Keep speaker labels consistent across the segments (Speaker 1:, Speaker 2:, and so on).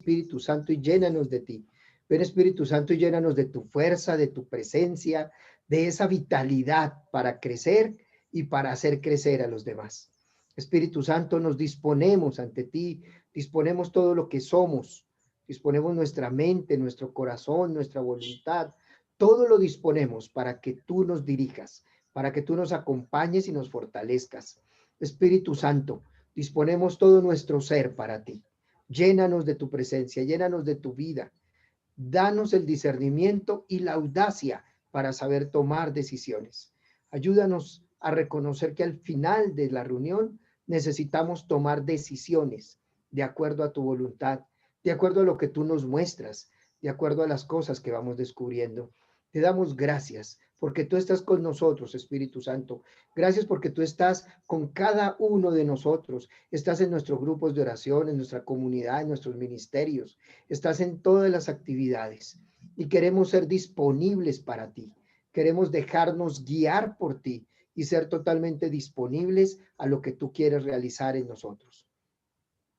Speaker 1: Espíritu Santo, y llénanos de ti. Ven, Espíritu Santo, y llénanos de tu fuerza, de tu presencia, de esa vitalidad para crecer y para hacer crecer a los demás. Espíritu Santo, nos disponemos ante ti, disponemos todo lo que somos, disponemos nuestra mente, nuestro corazón, nuestra voluntad, todo lo disponemos para que tú nos dirijas, para que tú nos acompañes y nos fortalezcas. Espíritu Santo, disponemos todo nuestro ser para ti. Llénanos de tu presencia, llénanos de tu vida. Danos el discernimiento y la audacia para saber tomar decisiones. Ayúdanos a reconocer que al final de la reunión necesitamos tomar decisiones de acuerdo a tu voluntad, de acuerdo a lo que tú nos muestras, de acuerdo a las cosas que vamos descubriendo. Te damos gracias porque tú estás con nosotros, Espíritu Santo. Gracias porque tú estás con cada uno de nosotros. Estás en nuestros grupos de oración, en nuestra comunidad, en nuestros ministerios. Estás en todas las actividades y queremos ser disponibles para ti. Queremos dejarnos guiar por ti y ser totalmente disponibles a lo que tú quieres realizar en nosotros.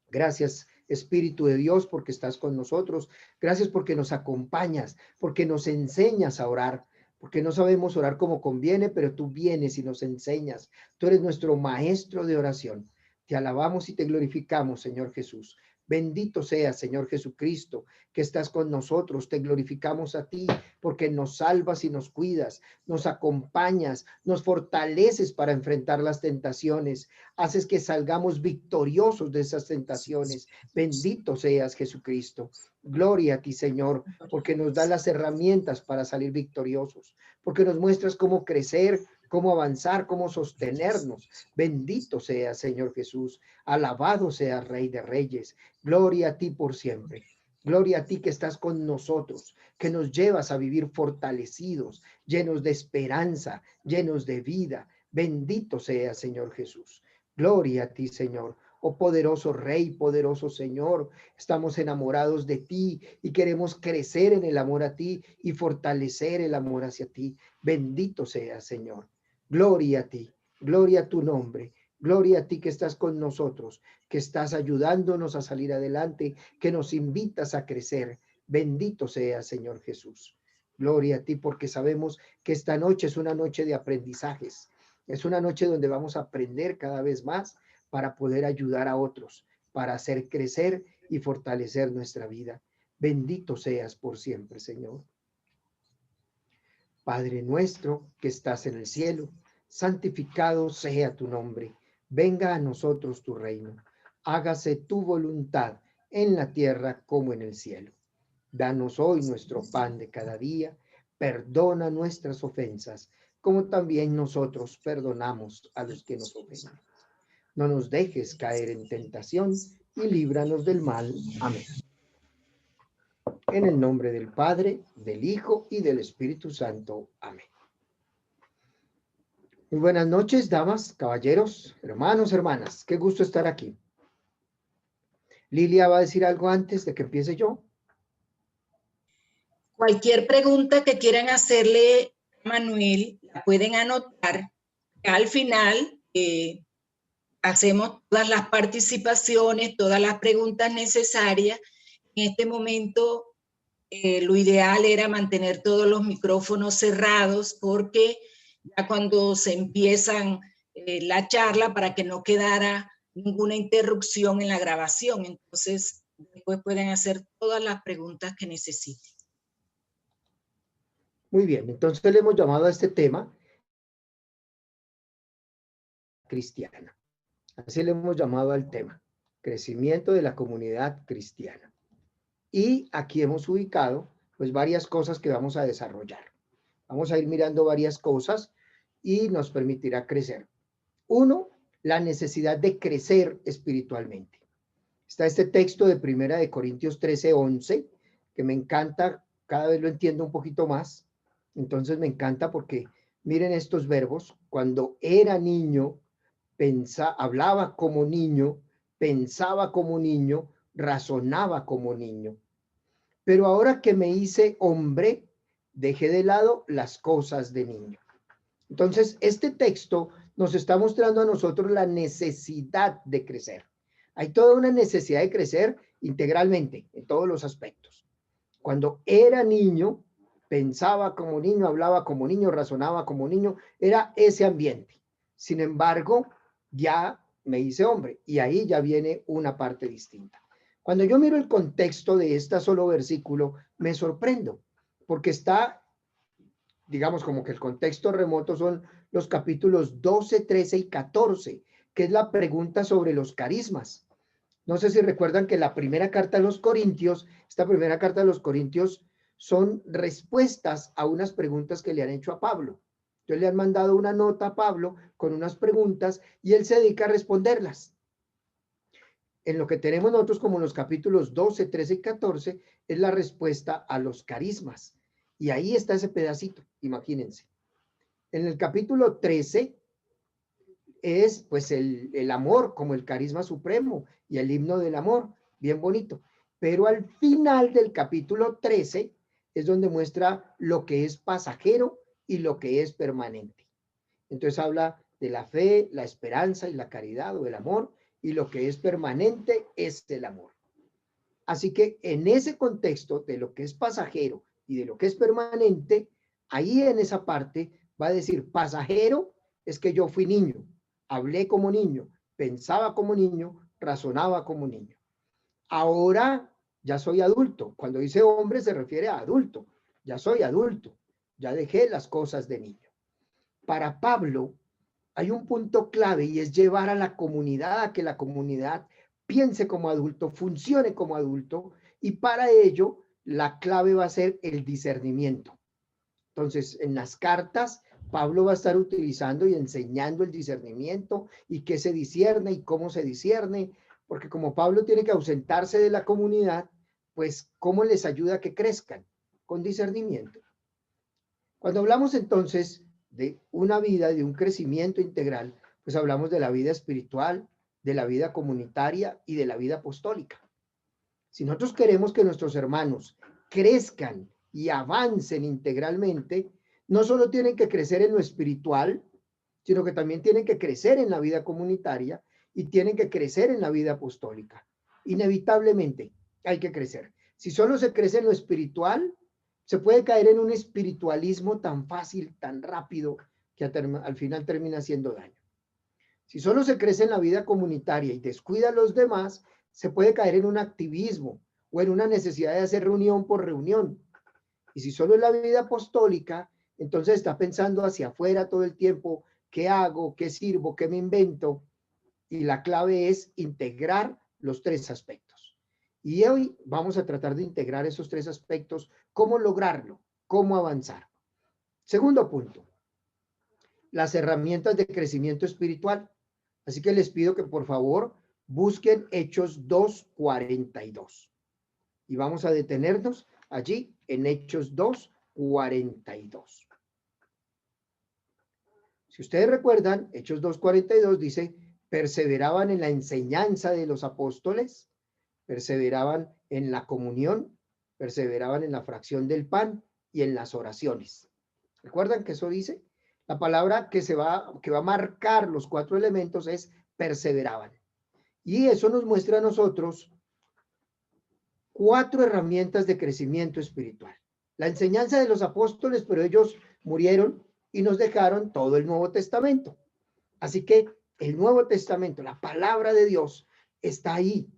Speaker 1: Gracias, Espíritu de Dios, porque estás con nosotros. Gracias porque nos acompañas, porque nos enseñas a orar, porque no sabemos orar como conviene, pero tú vienes y nos enseñas. Tú eres nuestro maestro de oración. Te alabamos y te glorificamos, Señor Jesús. Bendito sea, Señor Jesucristo, que estás con nosotros. Te glorificamos a ti porque nos salvas y nos cuidas, nos acompañas, nos fortaleces para enfrentar las tentaciones. Haces que salgamos victoriosos de esas tentaciones. Bendito seas, Jesucristo. Gloria a ti, Señor, porque nos da las herramientas para salir victoriosos, porque nos muestras cómo crecer, cómo avanzar, cómo sostenernos. Bendito sea, Señor Jesús. Alabado sea, Rey de Reyes. Gloria a ti por siempre. Gloria a ti que estás con nosotros, que nos llevas a vivir fortalecidos, llenos de esperanza, llenos de vida. Bendito sea, Señor Jesús. Gloria a ti, Señor. Oh poderoso Rey, poderoso Señor, estamos enamorados de ti y queremos crecer en el amor a ti y fortalecer el amor hacia ti. Bendito sea, Señor. Gloria a ti, gloria a tu nombre, gloria a ti que estás con nosotros, que estás ayudándonos a salir adelante, que nos invitas a crecer. Bendito sea, Señor Jesús. Gloria a ti porque sabemos que esta noche es una noche de aprendizajes. Es una noche donde vamos a aprender cada vez más para poder ayudar a otros, para hacer crecer y fortalecer nuestra vida. Bendito seas por siempre, Señor. Padre nuestro que estás en el cielo, santificado sea tu nombre. Venga a nosotros tu reino. Hágase tu voluntad en la tierra como en el cielo. Danos hoy nuestro pan de cada día. Perdona nuestras ofensas, como también nosotros perdonamos a los que nos ofenden. No nos dejes caer en tentación y líbranos del mal. Amén. En el nombre del Padre, del Hijo y del Espíritu Santo. Amén. Muy buenas noches, damas, caballeros, hermanos, hermanas. Qué gusto estar aquí. Lilia va a decir algo antes de que empiece yo.
Speaker 2: Cualquier pregunta que quieran hacerle a Manuel, la pueden anotar. Al final hacemos todas las participaciones, todas las preguntas necesarias. En este momento lo ideal era mantener todos los micrófonos cerrados porque ya cuando se empiezan la charla, para que no quedara ninguna interrupción en la grabación, entonces después pueden hacer todas las preguntas que necesiten.
Speaker 1: Muy bien, entonces le hemos llamado a este tema cristiana. Así le hemos llamado al tema, crecimiento de la comunidad cristiana. Y aquí hemos ubicado pues varias cosas que vamos a desarrollar. Vamos a ir mirando varias cosas y nos permitirá crecer. Uno, la necesidad de crecer espiritualmente. Está este texto de Primera de Corintios 13:11, que me encanta, cada vez lo entiendo un poquito más. Entonces me encanta porque miren estos verbos: cuando era niño, hablaba como niño, pensaba como niño, razonaba como niño. Pero ahora que me hice hombre, dejé de lado las cosas de niño. Entonces, este texto nos está mostrando a nosotros la necesidad de crecer. Hay toda una necesidad de crecer integralmente, en todos los aspectos. Cuando era niño, pensaba como niño, hablaba como niño, razonaba como niño, era ese ambiente. Sin embargo, ya me hice hombre y ahí ya viene una parte distinta. Cuando yo miro el contexto de este solo versículo, me sorprendo, porque está, digamos, como que el contexto remoto son los capítulos 12, 13 y 14, que es la pregunta sobre los carismas. No sé si recuerdan que la primera carta a los Corintios, esta primera carta a los Corintios son respuestas a unas preguntas que le han hecho a Pablo. Entonces le han mandado una nota a Pablo con unas preguntas y él se dedica a responderlas. En lo que tenemos nosotros como los capítulos 12, 13 y 14 es la respuesta a los carismas. Y ahí está ese pedacito, imagínense. En el capítulo 13 es pues el amor como el carisma supremo y el himno del amor, bien bonito. Pero al final del capítulo 13 es donde muestra lo que es pasajero y lo que es permanente. Entonces habla de la fe, la esperanza y la caridad o el amor, y lo que es permanente es el amor. Así que en ese contexto de lo que es pasajero y de lo que es permanente, ahí en esa parte va a decir pasajero es que yo fui niño, hablé como niño, pensaba como niño, razonaba como niño. Ahora ya soy adulto. Cuando dice hombre se refiere a adulto. Ya soy adulto. Ya dejé las cosas de niño. Para Pablo hay un punto clave y es llevar a la comunidad a que la comunidad piense como adulto, funcione como adulto, y para ello la clave va a ser el discernimiento. Entonces, en las cartas, Pablo va a estar utilizando y enseñando el discernimiento y qué se discierne y cómo se discierne, porque como Pablo tiene que ausentarse de la comunidad, pues, ¿cómo les ayuda a que crezcan? Con discernimiento. Cuando hablamos entonces de una vida, de un crecimiento integral, pues hablamos de la vida espiritual, de la vida comunitaria y de la vida apostólica. Si nosotros queremos que nuestros hermanos crezcan y avancen integralmente, no solo tienen que crecer en lo espiritual, sino que también tienen que crecer en la vida comunitaria y tienen que crecer en la vida apostólica. Inevitablemente hay que crecer. Si solo se crece en lo espiritual, se puede caer en un espiritualismo tan fácil, tan rápido, que al final termina haciendo daño. Si solo se crece en la vida comunitaria y descuida a los demás, se puede caer en un activismo o en una necesidad de hacer reunión por reunión. Y si solo es la vida apostólica, entonces está pensando hacia afuera todo el tiempo, ¿qué hago? ¿Qué sirvo? ¿Qué me invento? Y la clave es integrar los tres aspectos. Y hoy vamos a tratar de integrar esos tres aspectos, cómo lograrlo, cómo avanzar. Segundo punto, las herramientas de crecimiento espiritual. Así que les pido que por favor busquen Hechos 2:42. Y vamos a detenernos allí en Hechos 2:42. Si ustedes recuerdan, Hechos 2:42 dice, perseveraban en la enseñanza de los apóstoles, perseveraban en la comunión, perseveraban en la fracción del pan y en las oraciones. ¿Recuerdan que eso dice? La palabra que va a marcar los cuatro elementos es perseveraban. Y eso nos muestra a nosotros cuatro herramientas de crecimiento espiritual. La enseñanza de los apóstoles, pero ellos murieron y nos dejaron todo el Nuevo Testamento. Así que el Nuevo Testamento, la palabra de Dios, está ahí.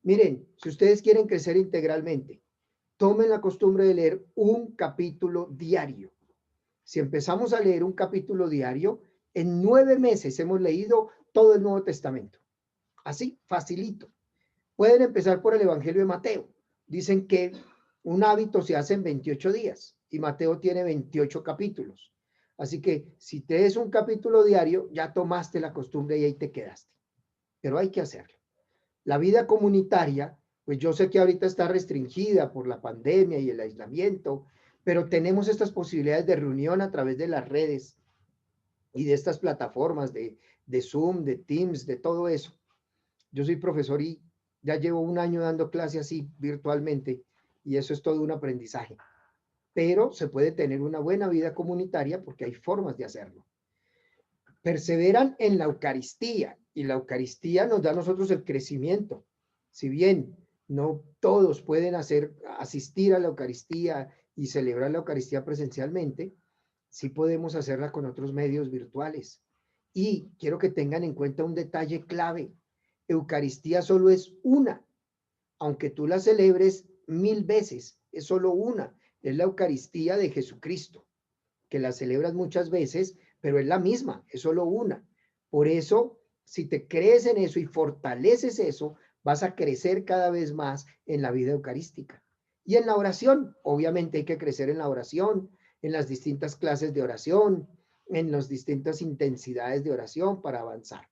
Speaker 1: Miren, si ustedes quieren crecer integralmente, tomen la costumbre de leer un capítulo diario. Si empezamos a leer un capítulo diario, en 9 meses hemos leído todo el Nuevo Testamento. Así, facilito. Pueden empezar por el Evangelio de Mateo. Dicen que un hábito se hace en 28 días y Mateo tiene 28 capítulos. Así que si te es un capítulo diario, ya tomaste la costumbre y ahí te quedaste. Pero hay que hacerlo. La vida comunitaria, pues yo sé que ahorita está restringida por la pandemia y el aislamiento, pero tenemos estas posibilidades de reunión a través de las redes y de estas plataformas de Zoom, de Teams, de todo eso. Yo soy profesor y ya llevo un año dando clase así virtualmente y eso es todo un aprendizaje. Pero se puede tener una buena vida comunitaria porque hay formas de hacerlo. Perseveran en la Eucaristía y la Eucaristía nos da a nosotros el crecimiento. Si bien No todos pueden asistir a la Eucaristía y celebrar la Eucaristía presencialmente. Sí podemos hacerla con otros medios virtuales. Y quiero que tengan en cuenta un detalle clave. Eucaristía solo es una, aunque tú la celebres 1000 veces, es solo una, es la Eucaristía de Jesucristo, que la celebras muchas veces, pero es la misma, es solo una. Por eso, si te crees en eso y fortaleces eso, vas a crecer cada vez más en la vida eucarística. Y en la oración, obviamente hay que crecer en la oración, en las distintas clases de oración, en las distintas intensidades de oración para avanzar.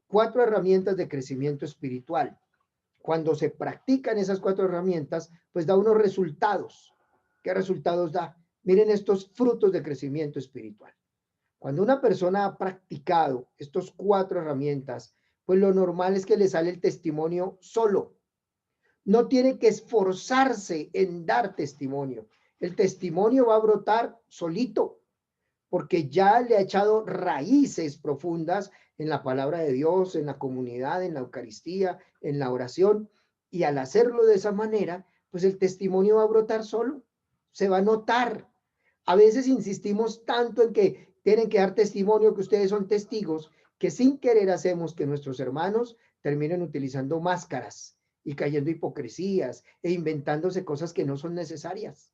Speaker 1: 4 herramientas de crecimiento espiritual. Cuando se practican esas 4 herramientas, pues da unos resultados. ¿Qué resultados da? Miren estos frutos de crecimiento espiritual. Cuando una persona ha practicado estos 4 herramientas, pues lo normal es que le sale el testimonio solo. No tiene que esforzarse en dar testimonio. El testimonio va a brotar solito, porque ya le ha echado raíces profundas en la palabra de Dios, en la comunidad, en la Eucaristía, en la oración. Y al hacerlo de esa manera, pues el testimonio va a brotar solo, se va a notar. A veces insistimos tanto en que tienen que dar testimonio, que ustedes son testigos, que sin querer hacemos que nuestros hermanos terminen utilizando máscaras y cayendo hipocresías e inventándose cosas que no son necesarias.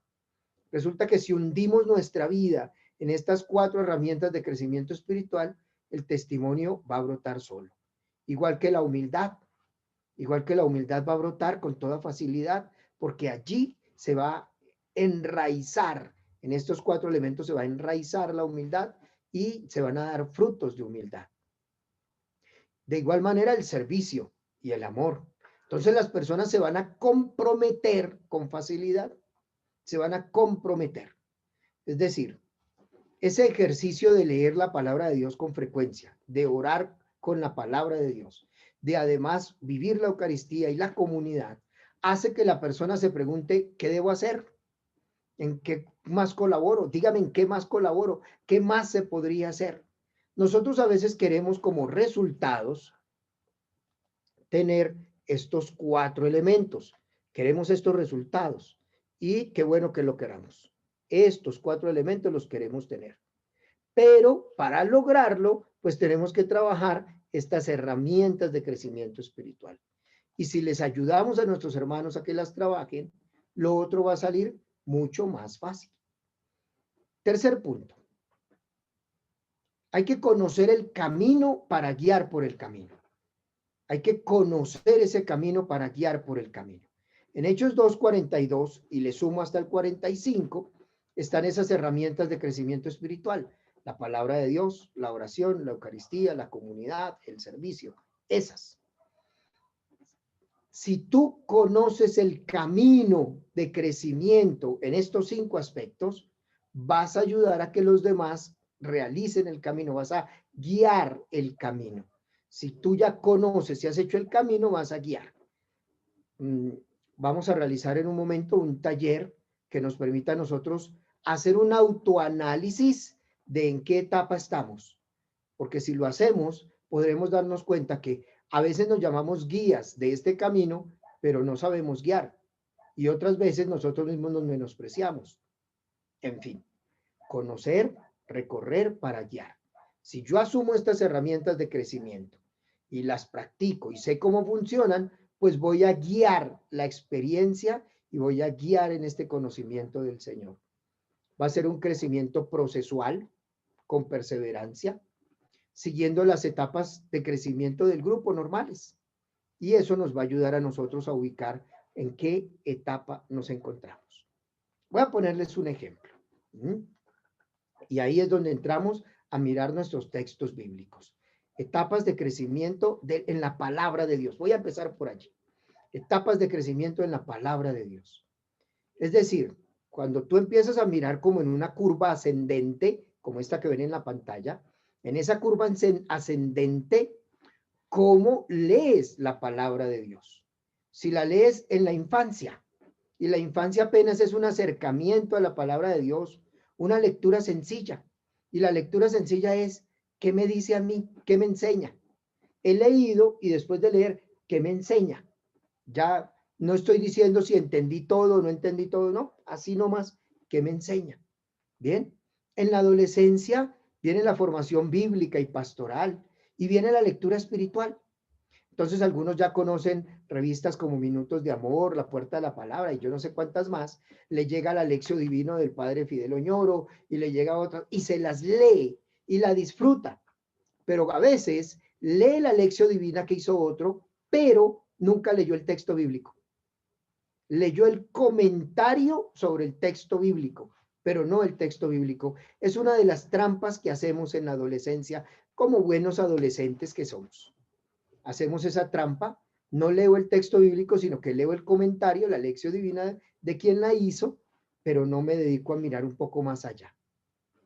Speaker 1: Resulta que si hundimos nuestra vida en estas 4 herramientas de crecimiento espiritual, el testimonio va a brotar solo. Igual que la humildad va a brotar con toda facilidad, porque allí se va a enraizar, en estos 4 elementos se va a enraizar la humildad y se van a dar frutos de humildad. De igual manera el servicio y el amor. Entonces las personas se van a comprometer con facilidad, se van a comprometer. Es decir, ese ejercicio de leer la palabra de Dios con frecuencia, de orar con la palabra de Dios, de además vivir la Eucaristía y la comunidad, hace que la persona se pregunte, ¿qué debo hacer? ¿En qué más colaboro? Dígame en qué más colaboro, ¿qué más se podría hacer? Nosotros a veces queremos como resultados tener estos 4 elementos. Queremos estos resultados y qué bueno que lo queramos. Estos 4 elementos los queremos tener. Pero para lograrlo, pues tenemos que trabajar estas herramientas de crecimiento espiritual. Y si les ayudamos a nuestros hermanos a que las trabajen, lo otro va a salir mucho más fácil. Tercer punto. Hay que conocer el camino para guiar por el camino. Hay que conocer ese camino para guiar por el camino. En Hechos 2:42, y le sumo hasta el 45, están esas herramientas de crecimiento espiritual. La palabra de Dios, la oración, la Eucaristía, la comunidad, el servicio. Esas. Si tú conoces el camino de crecimiento en estos 5 aspectos, vas a ayudar a que los demás realicen el camino, vas a guiar el camino. Si tú ya conoces y has hecho el camino, vas a guiar. Vamos a realizar en un momento un taller que nos permita a nosotros hacer un autoanálisis de en qué etapa estamos. Porque si lo hacemos, podremos darnos cuenta que a veces nos llamamos guías de este camino, pero no sabemos guiar. Y otras veces nosotros mismos nos menospreciamos. En fin, conocer, recorrer para guiar. Si yo asumo estas herramientas de crecimiento y las practico y sé cómo funcionan, pues voy a guiar la experiencia y voy a guiar en este conocimiento del Señor. Va a ser un crecimiento procesual, con perseverancia, siguiendo las etapas de crecimiento del grupo normales. Y eso nos va a ayudar a nosotros a ubicar en qué etapa nos encontramos. Voy a ponerles un ejemplo. Y ahí es donde entramos a mirar nuestros textos bíblicos. Etapas de crecimiento en la palabra de Dios. Voy a empezar por allí. Etapas de crecimiento en la palabra de Dios. Es decir, cuando tú empiezas a mirar como en una curva ascendente, como esta que ven en la pantalla, en esa curva ascendente, ¿cómo lees la palabra de Dios? Si la lees en la infancia, y la infancia apenas es un acercamiento a la palabra de Dios, una lectura sencilla, y la lectura sencilla es, ¿qué me dice a mí? ¿Qué me enseña? He leído y después de leer, ¿qué me enseña? Ya No estoy diciendo si entendí todo o no entendí todo, no, así nomás, ¿qué me enseña? Bien, en la adolescencia viene la formación bíblica y pastoral y viene la lectura espiritual. Entonces algunos ya conocen revistas como Minutos de Amor, La Puerta de la Palabra y yo no sé cuántas más. Le llega la Lección Divino del Padre Fidel Oñoro y le llega otra y se las lee y la disfruta. Pero a veces lee la Lección Divina que hizo otro, pero nunca leyó el texto bíblico. Leyó el comentario sobre el texto bíblico, pero no el texto bíblico. Es una de las trampas que hacemos en la adolescencia como buenos adolescentes que somos. Hacemos esa trampa, no leo el texto bíblico, sino que leo el comentario, la lección divina de quien la hizo, pero no me dedico a mirar un poco más allá.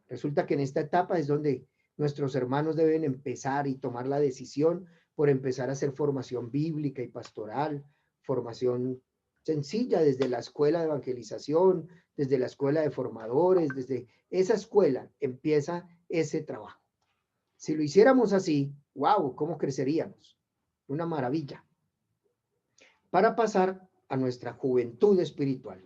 Speaker 1: Resulta que en esta etapa es donde nuestros hermanos deben empezar y tomar la decisión por empezar a hacer formación bíblica y pastoral, formación sencilla desde la escuela de evangelización, desde la escuela de formadores, desde esa escuela empieza ese trabajo. Si lo hiciéramos así, wow, ¿cómo creceríamos? Una maravilla. Para pasar a nuestra juventud espiritual.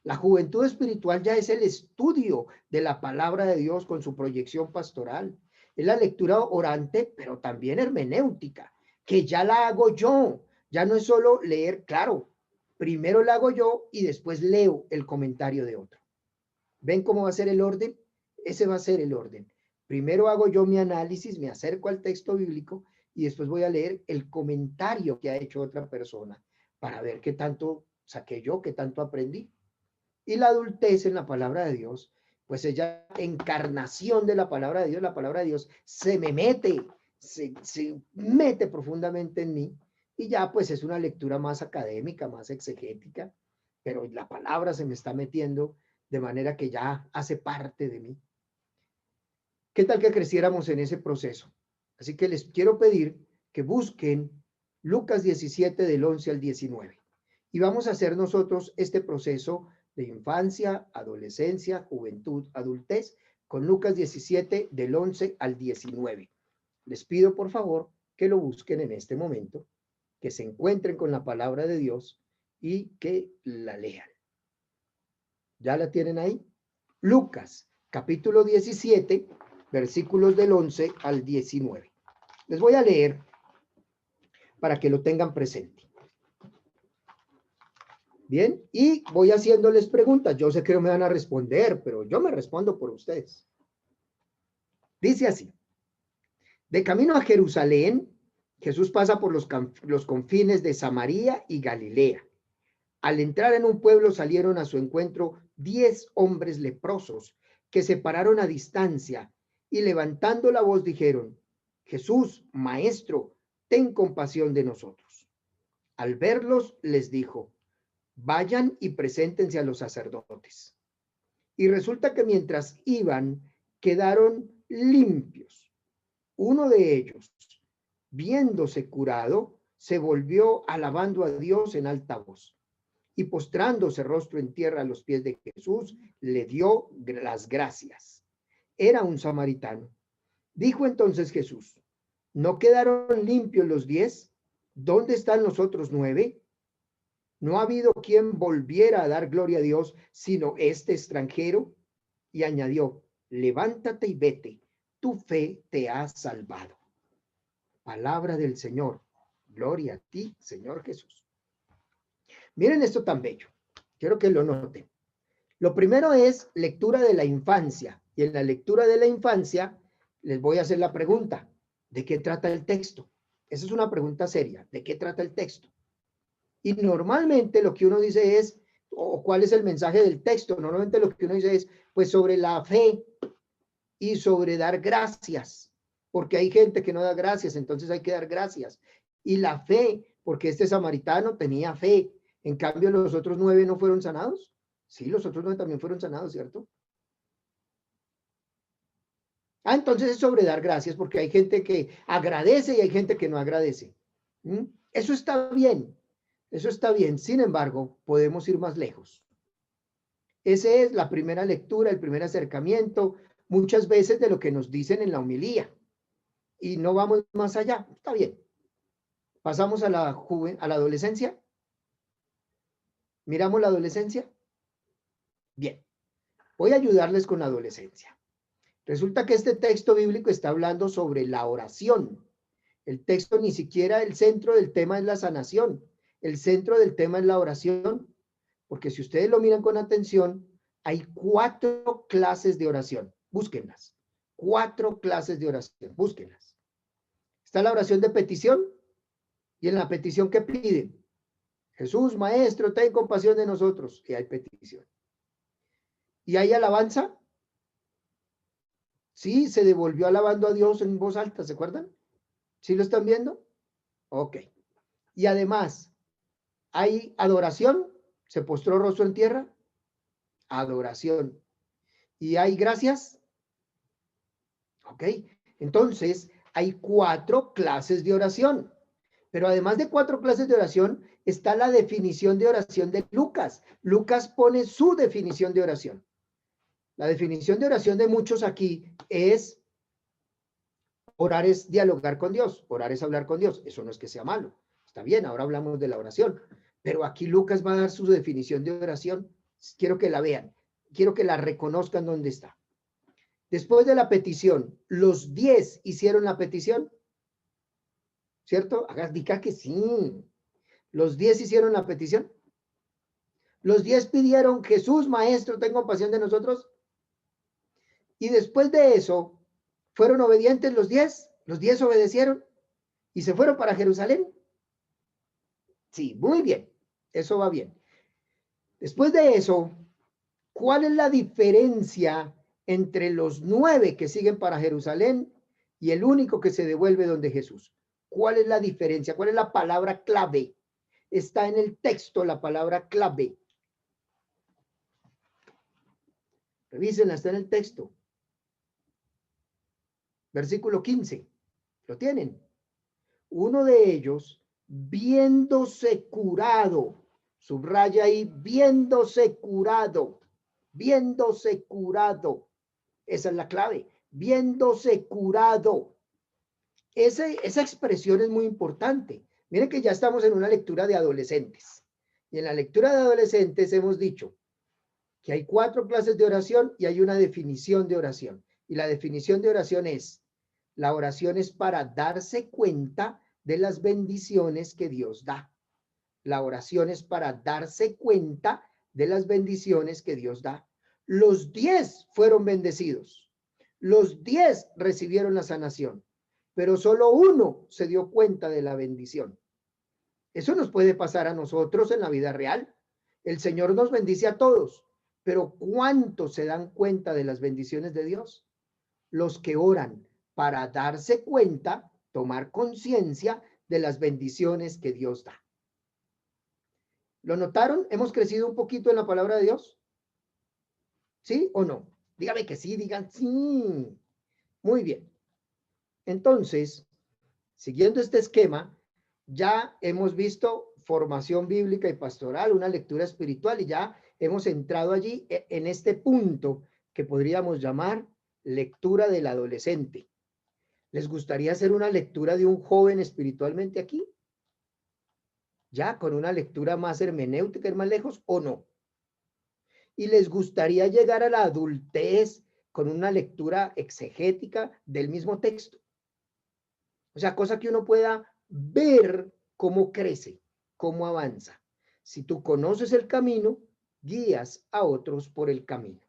Speaker 1: La juventud espiritual ya es el estudio de la palabra de Dios con su proyección pastoral. Es la lectura orante, pero también hermenéutica, que ya la hago yo. Ya no es solo leer, claro, primero la hago yo y después leo el comentario de otro. ¿Ven cómo va a ser el orden? Ese va a ser el orden. Primero hago yo mi análisis, me acerco al texto bíblico y después voy a leer el comentario que ha hecho otra persona para ver qué tanto saqué yo, qué tanto aprendí. Y la adultez en la palabra de Dios, pues ella, encarnación de la palabra de Dios se me mete, se mete profundamente en mí y ya pues es una lectura más académica, más exegética, pero la palabra se me está metiendo de manera que ya hace parte de mí. ¿Qué tal que creciéramos en ese proceso? Así que les quiero pedir que busquen Lucas 17 del 11 al 19 y vamos a hacer nosotros este proceso de infancia, adolescencia, juventud, adultez con Lucas 17 del 11 al 19. Les pido por favor que lo busquen en este momento, que se encuentren con la palabra de Dios y que la lean. ¿Ya la tienen ahí? Lucas, capítulo 17, versículos del 11 al 19. Les voy a leer para que lo tengan presente. Bien, y voy haciéndoles preguntas. Yo sé que no me van a responder, pero yo me respondo por ustedes. Dice así: de camino a Jerusalén, Jesús pasa por los confines de Samaria y Galilea. Al entrar en un pueblo salieron a su encuentro 10 hombres leprosos que se pararon a distancia y levantando la voz dijeron: Jesús, Maestro, ten compasión de nosotros. Al verlos les dijo: vayan y preséntense a los sacerdotes. Y resulta que mientras iban, quedaron limpios. Uno de ellos, viéndose curado, se volvió alabando a Dios en alta voz. Y postrándose rostro en tierra a los pies de Jesús, le dio las gracias. Era un samaritano. Dijo entonces Jesús: ¿no quedaron limpios los 10? ¿Dónde están los otros 9? No ha habido quien volviera a dar gloria a Dios, sino este extranjero. Y añadió: levántate y vete, tu fe te ha salvado. Palabra del Señor. Gloria a ti, Señor Jesús. Miren esto tan bello. Quiero que lo noten. Lo primero es lectura de la infancia. Y en la lectura de la infancia les voy a hacer la pregunta: ¿de qué trata el texto? Esa es una pregunta seria. ¿De qué trata el texto? Y normalmente lo que uno dice es, o cuál es el mensaje del texto. Normalmente lo que uno dice es, pues sobre la fe y sobre dar gracias. Porque hay gente que no da gracias, entonces hay que dar gracias. Y la fe, porque este samaritano tenía fe. En cambio, los otros 9 no fueron sanados. Sí, los otros 9 también fueron sanados, ¿cierto? Entonces es sobre dar gracias, porque hay gente que agradece y hay gente que no agradece. Eso está bien, eso está bien. Sin embargo, podemos ir más lejos. Esa es la primera lectura, el primer acercamiento, muchas veces de lo que nos dicen en la homilía. Y no vamos más allá. Está bien. Pasamos a la adolescencia. ¿Miramos la adolescencia? Bien, voy a ayudarles con la adolescencia. Resulta que este texto bíblico está hablando sobre la oración. El texto ni siquiera el centro del tema es la sanación. El centro del tema es la oración, porque si ustedes lo miran con atención, hay 4 clases de oración. Búsquenlas. 4 clases de oración. Búsquenlas. Está la oración de petición. Y en la petición, ¿qué piden? Jesús, Maestro, ten compasión de nosotros. Y hay petición. ¿Y hay alabanza? Sí, se devolvió alabando a Dios en voz alta, ¿se acuerdan? ¿Sí lo están viendo? Ok. Y además, ¿hay adoración? ¿Se postró rostro en tierra? Adoración. ¿Y hay gracias? Ok. Entonces, hay 4 clases de oración. Pero además de 4 clases de oración, está la definición de oración de Lucas. Lucas pone su definición de oración. La definición de oración de muchos aquí es: orar es dialogar con Dios, orar es hablar con Dios. Eso no es que sea malo. Está bien, ahora hablamos de la oración. Pero aquí Lucas va a dar su definición de oración. Quiero que la vean, quiero que la reconozcan donde está. Después de la petición, los 10 hicieron la petición, ¿cierto? Diga que sí. Los 10 hicieron la petición. Los 10 pidieron: Jesús, Maestro, ten compasión de nosotros. Y después de eso, ¿fueron obedientes los 10? Los 10 obedecieron y se fueron para Jerusalén. Sí, muy bien. Eso va bien. Después de eso, ¿cuál es la diferencia entre los 9 que siguen para Jerusalén y el único que se devuelve donde Jesús? ¿Cuál es la diferencia? ¿Cuál es la palabra clave? Está en el texto la palabra clave. Revísenla, está en el texto. Versículo 15. ¿Lo tienen? Uno de ellos, viéndose curado, subraya ahí, viéndose curado, viéndose curado. Esa es la clave, viéndose curado. Esa expresión es muy importante. Miren que ya estamos en una lectura de adolescentes. Y en la lectura de adolescentes hemos dicho que hay 4 clases de oración y hay una definición de oración. Y la definición de oración es: la oración es para darse cuenta de las bendiciones que Dios da. La oración es para darse cuenta de las bendiciones que Dios da. Los 10 fueron bendecidos. Los 10 recibieron la sanación, pero solo uno se dio cuenta de la bendición. Eso nos puede pasar a nosotros en la vida real. El Señor nos bendice a todos, pero ¿cuántos se dan cuenta de las bendiciones de Dios? Los que oran para darse cuenta, tomar conciencia de las bendiciones que Dios da. ¿Lo notaron? ¿Hemos crecido un poquito en la palabra de Dios? ¿Sí o no? Dígame que sí, digan sí. Muy bien. Entonces, siguiendo este esquema, ya hemos visto formación bíblica y pastoral, una lectura espiritual, y ya hemos entrado allí en este punto que podríamos llamar lectura del adolescente. ¿Les gustaría hacer una lectura de un joven espiritualmente aquí? ¿Ya con una lectura más hermenéutica, ir más lejos o no? ¿Y les gustaría llegar a la adultez con una lectura exegética del mismo texto? O sea, cosa que uno pueda ver cómo crece, cómo avanza. Si tú conoces el camino, guías a otros por el camino.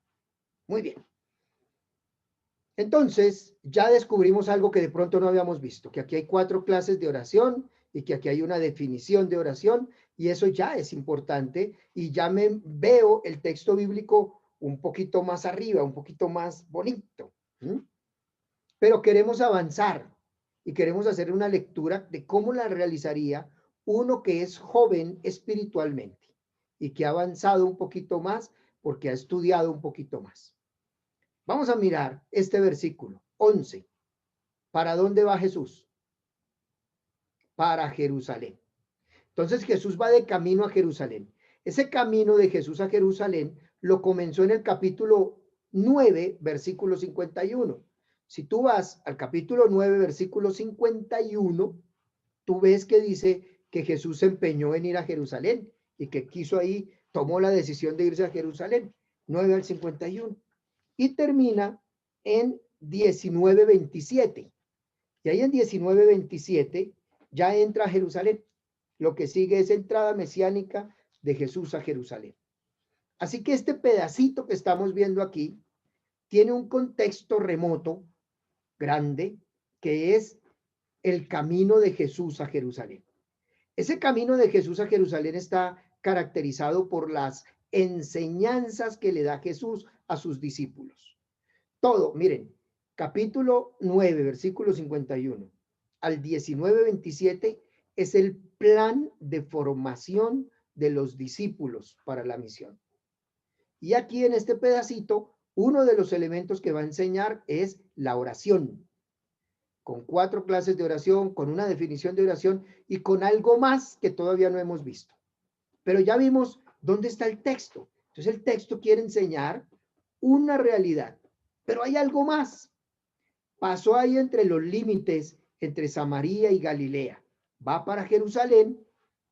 Speaker 1: Muy bien. Entonces, ya descubrimos algo que de pronto no habíamos visto, que aquí hay 4 clases de oración y que aquí hay una definición de oración, y eso ya es importante, y ya me veo el texto bíblico un poquito más arriba, un poquito más bonito. Pero queremos avanzar y queremos hacer una lectura de cómo la realizaría uno que es joven espiritualmente y que ha avanzado un poquito más porque ha estudiado un poquito más. Vamos a mirar este versículo 11. ¿Para dónde va Jesús? Para Jerusalén. Entonces Jesús va de camino a Jerusalén. Ese camino de Jesús a Jerusalén lo comenzó en el capítulo 9, versículo 51. Si tú vas al capítulo 9, versículo 51, tú ves que dice que Jesús se empeñó en ir a Jerusalén y que quiso ahí tomó la decisión de irse a Jerusalén, 9 al 51, y termina en 19:27. Y ahí en 19:27 ya entra a Jerusalén. Lo que sigue es entrada mesiánica de Jesús a Jerusalén. Así que este pedacito que estamos viendo aquí tiene un contexto remoto, grande, que es el camino de Jesús a Jerusalén. Ese camino de Jesús a Jerusalén está caracterizado por las enseñanzas que le da Jesús a sus discípulos. Todo, miren, capítulo 9, versículo 51 al 19:27 es el plan de formación de los discípulos para la misión. Y aquí en este pedacito, uno de los elementos que va a enseñar es la oración, con 4 clases de oración, con una definición de oración y con algo más que todavía no hemos visto. Pero ya vimos dónde está el texto. Entonces el texto quiere enseñar una realidad, pero hay algo más. Pasó ahí entre los límites entre Samaria y Galilea. Va para Jerusalén,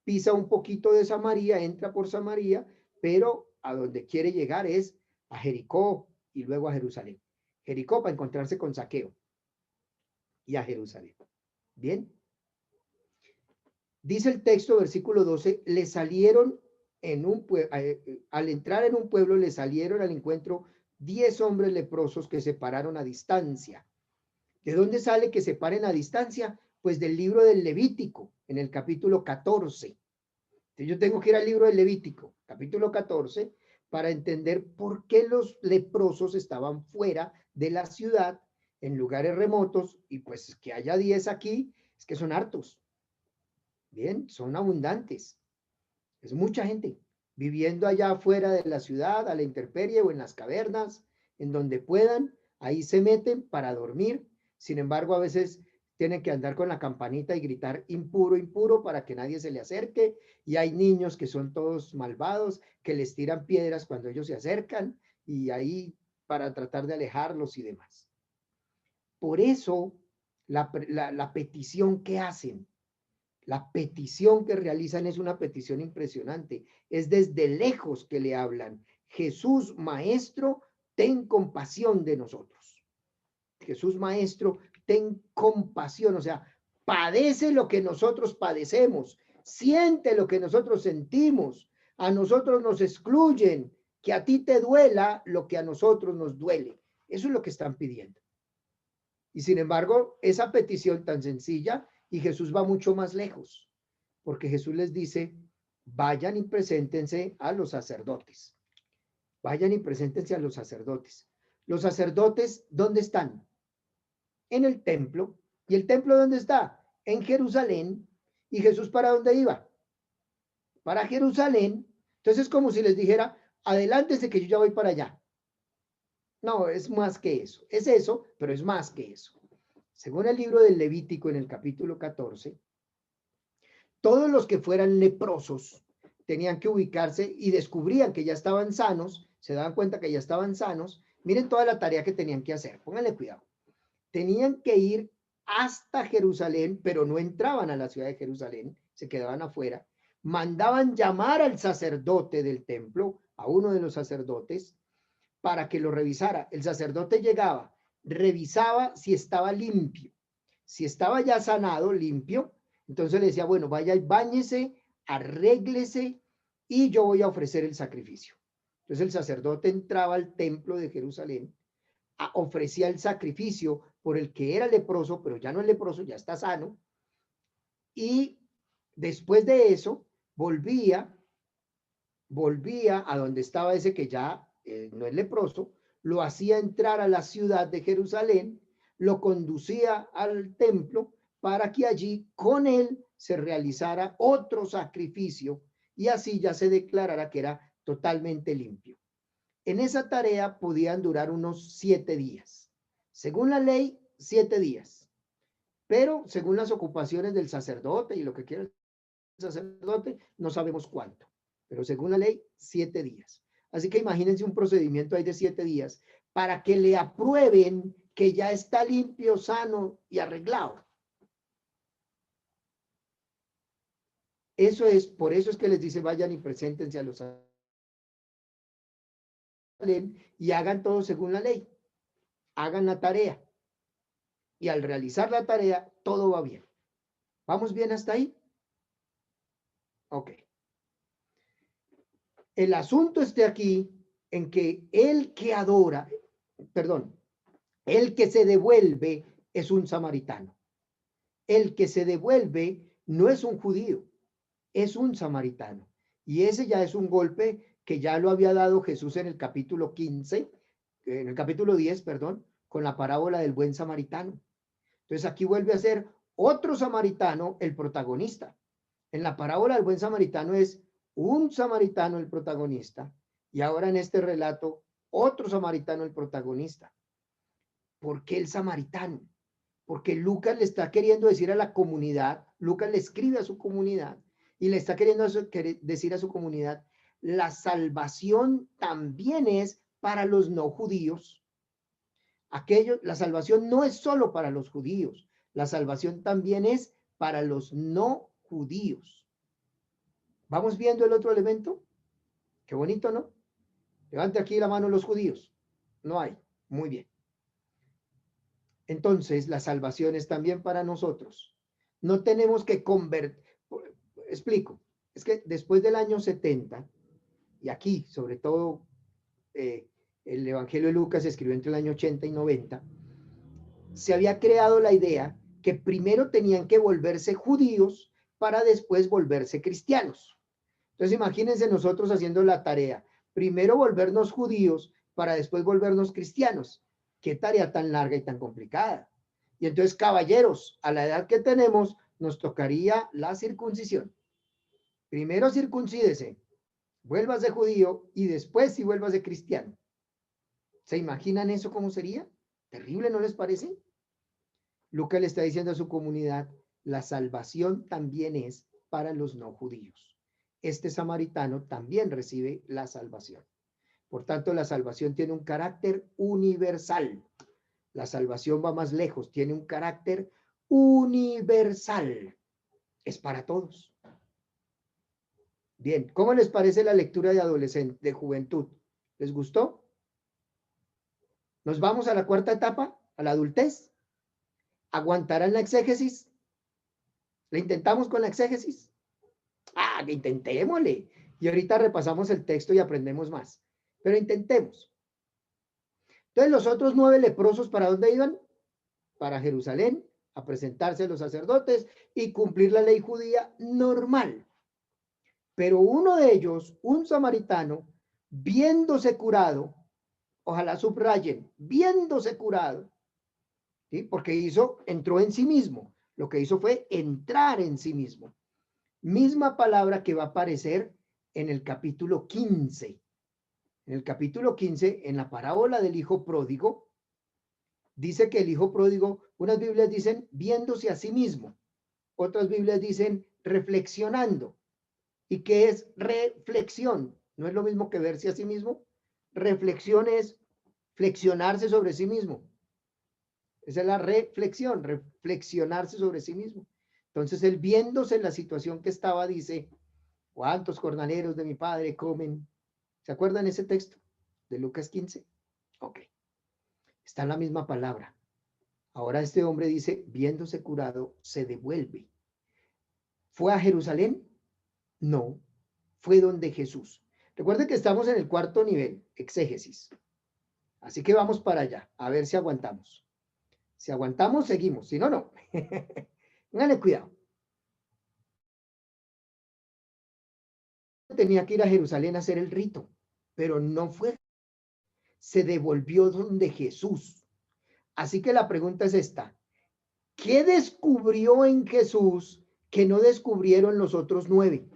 Speaker 1: pisa un poquito de Samaria, entra por Samaria, pero a donde quiere llegar es a Jericó y luego a Jerusalén. Jericó para encontrarse con Zaqueo y a Jerusalén. Bien. Dice el texto, versículo 12, le salieron al entrar en un pueblo, le salieron al encuentro 10 hombres leprosos que se pararon a distancia. ¿De dónde sale que se paren a distancia? Pues del libro del Levítico, en el capítulo 14. Entonces yo tengo que ir al libro del Levítico, capítulo 14, para entender por qué los leprosos estaban fuera de la ciudad, en lugares remotos, y pues que haya 10 aquí, es que son hartos. Bien, son abundantes. Es mucha gente viviendo allá afuera de la ciudad, a la intemperie o en las cavernas, en donde puedan, ahí se meten para dormir. Sin embargo, a veces tienen que andar con la campanita y gritar impuro, impuro para que nadie se le acerque. Y hay niños que son todos malvados, que les tiran piedras cuando ellos se acercan y ahí para tratar de alejarlos y demás. Por eso, la petición que hacen, la petición que realizan es una petición impresionante. Es desde lejos que le hablan. Jesús, Maestro, ten compasión de nosotros. Jesús, Maestro, ten compasión. O sea, padece lo que nosotros padecemos. Siente lo que nosotros sentimos. A nosotros nos excluyen. Que a ti te duela lo que a nosotros nos duele. Eso es lo que están pidiendo. Y sin embargo, esa petición tan sencilla, y Jesús va mucho más lejos, porque Jesús les dice, vayan y preséntense a los sacerdotes. Vayan y preséntense a los sacerdotes. Los sacerdotes, ¿dónde están? En el templo. ¿Y el templo dónde está? En Jerusalén. ¿Y Jesús para dónde iba? Para Jerusalén. Entonces es como si les dijera, adelántense que yo ya voy para allá. No, es más que eso. Es eso, pero es más que eso. Según el libro del Levítico en el capítulo 14, todos los que fueran leprosos tenían que ubicarse y descubrían que ya estaban sanos, se daban cuenta que ya estaban sanos. Miren toda la tarea que tenían que hacer, pónganle cuidado. Tenían que ir hasta Jerusalén, pero no entraban a la ciudad de Jerusalén, se quedaban afuera. Mandaban llamar al sacerdote del templo, a uno de los sacerdotes, para que lo revisara. El sacerdote llegaba, revisaba si estaba limpio. Si estaba ya sanado, limpio, entonces le decía, bueno, vaya y báñese, arréglese y yo voy a ofrecer el sacrificio. Entonces el sacerdote entraba al templo de Jerusalén, ofrecía el sacrificio por el que era leproso, pero ya no es leproso, ya está sano. Y después de eso, volvía a donde estaba ese que ya no es leproso, lo hacía entrar a la ciudad de Jerusalén, lo conducía al templo para que allí con él se realizara otro sacrificio y así ya se declarara que era totalmente limpio. En esa tarea podían durar unos 7 días. Según la ley, 7 días. Pero según las ocupaciones del sacerdote y lo que quiera el sacerdote, no sabemos cuánto. Pero según la ley, 7 días. Así que imagínense un procedimiento ahí de 7 días para que le aprueben que ya está limpio, sano y arreglado. Eso es, por eso es que les dice, vayan y preséntense a los y hagan todo según la ley. Hagan la tarea. Y al realizar la tarea, todo va bien. ¿Vamos bien hasta ahí? Ok. El asunto está aquí en que el que adora, perdón, el que se devuelve es un samaritano. El que se devuelve no es un judío, es un samaritano. Y ese ya es un golpe que ya lo había dado Jesús en el capítulo 15, en el capítulo 10, perdón, con la parábola del buen samaritano. Entonces aquí vuelve a ser otro samaritano el protagonista. En la parábola del buen samaritano es un samaritano el protagonista y ahora en este relato otro samaritano el protagonista. ¿Por qué el samaritano? Porque Lucas le está queriendo decir a la comunidad, Lucas le escribe a su comunidad y le está queriendo decir a su comunidad, la salvación también es para los no judíos. La salvación no es solo para los judíos, la salvación también es para los no judíos. ¿Vamos viendo el otro elemento? Qué bonito, ¿no? Levante aquí la mano los judíos. No hay. Muy bien. Entonces, la salvación es también para nosotros. No tenemos que convertir. Explico. Es que después del año 70, y aquí, sobre todo, el Evangelio de Lucas se escribió entre el año 80 y 90, se había creado la idea que primero tenían que volverse judíos para después volverse cristianos. Entonces, imagínense nosotros haciendo la tarea. Primero volvernos judíos para después volvernos cristianos. Qué tarea tan larga y tan complicada. Y entonces, caballeros, a la edad que tenemos, nos tocaría la circuncisión. Primero circuncídese, vuélvase judío y después sí vuélvase cristiano. ¿Se imaginan eso cómo sería? Terrible, ¿no les parece? Lucas le está diciendo a su comunidad, la salvación también es para los no judíos. Este samaritano también recibe la salvación. Por tanto, la salvación tiene un carácter universal. La salvación va más lejos, tiene un carácter universal. Es para todos. Bien, ¿cómo les parece la lectura de adolescente, de juventud? ¿Les gustó? ¿Nos vamos a la cuarta etapa, a la adultez? ¿Aguantarán la exégesis? ¿Le intentamos con la exégesis? Ah, que intentémosle. Y ahorita repasamos el texto y aprendemos más. Pero intentemos. Entonces, los otros 9 leprosos, ¿para dónde iban? Para Jerusalén, a presentarse a los sacerdotes y cumplir la ley judía normal. Pero uno de ellos, un samaritano, viéndose curado, ojalá subrayen, viéndose curado, ¿sí? Porque entró en sí mismo. Lo que hizo fue entrar en sí mismo. Misma palabra que va a aparecer en el capítulo 15. En el capítulo 15, en la parábola del hijo pródigo, dice que el hijo pródigo, unas Biblias dicen viéndose a sí mismo, otras Biblias dicen reflexionando. ¿Y qué es reflexión? ¿No es lo mismo que verse a sí mismo? Reflexión es flexionarse sobre sí mismo. Esa es la reflexión, reflexionarse sobre sí mismo. Entonces, él viéndose en la situación que estaba, dice, ¿cuántos jornaleros de mi padre comen? ¿Se acuerdan ese texto de Lucas 15? Ok. Está en la misma palabra. Ahora este hombre dice, viéndose curado, se devuelve. ¿Fue a Jerusalén? No, fue donde Jesús. Recuerden que estamos en el cuarto nivel, exégesis. Así que vamos para allá, a ver si aguantamos. Si aguantamos, seguimos. Si no, no. Pónganle cuidado. Tenía que ir a Jerusalén a hacer el rito, pero no fue. Se devolvió donde Jesús. Así que la pregunta es esta. ¿Qué descubrió en Jesús que no descubrieron los otros 9?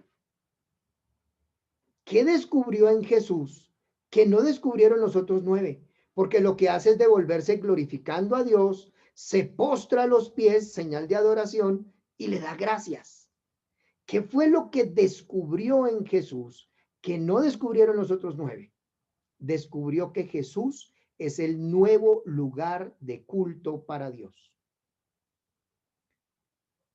Speaker 1: ¿Qué descubrió en Jesús que no descubrieron los otros 9? Porque lo que hace es devolverse glorificando a Dios, se postra a los pies, señal de adoración, y le da gracias. ¿Qué fue lo que descubrió en Jesús que no descubrieron los otros 9? Descubrió que Jesús es el nuevo lugar de culto para Dios.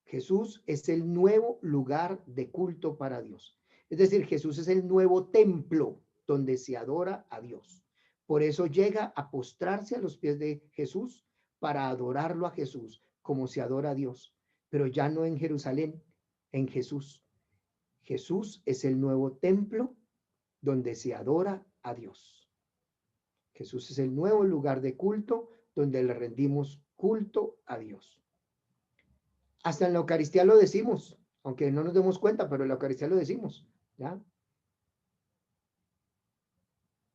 Speaker 1: Jesús es el nuevo lugar de culto para Dios. Es decir, Jesús es el nuevo templo donde se adora a Dios. Por eso llega a postrarse a los pies de Jesús para adorarlo a Jesús como se adora a Dios, pero ya no en Jerusalén, en Jesús. Jesús es el nuevo templo donde se adora a Dios. Jesús es el nuevo lugar de culto donde le rendimos culto a Dios. Hasta en la Eucaristía lo decimos, aunque no nos demos cuenta, pero en la Eucaristía lo decimos, ¿ya?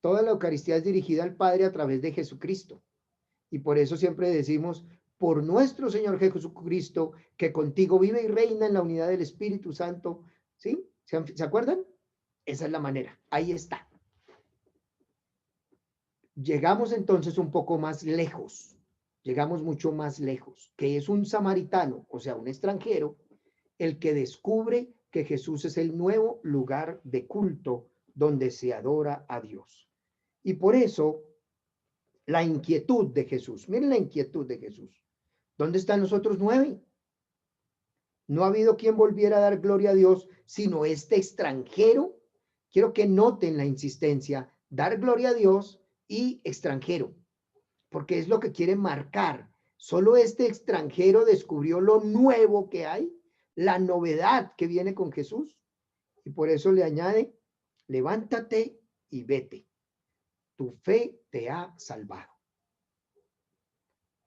Speaker 1: Toda la Eucaristía es dirigida al Padre a través de Jesucristo. Y por eso siempre decimos, por nuestro Señor Jesucristo, que contigo vive y reina en la unidad del Espíritu Santo. ¿Sí? ¿Se acuerdan? Esa es la manera. Ahí está. Llegamos entonces un poco más lejos. Llegamos mucho más lejos, que es un samaritano, o sea, un extranjero, el que descubre que Jesús es el nuevo lugar de culto donde se adora a Dios. Y por eso, la inquietud de Jesús, miren la inquietud de Jesús. ¿Dónde están los otros 9? No ha habido quien volviera a dar gloria a Dios, sino este extranjero. Quiero que noten la insistencia, dar gloria a Dios y extranjero, porque es lo que quiere marcar. Solo este extranjero descubrió lo nuevo que hay, la novedad que viene con Jesús, y por eso le añade, levántate y vete. Tu fe te ha salvado.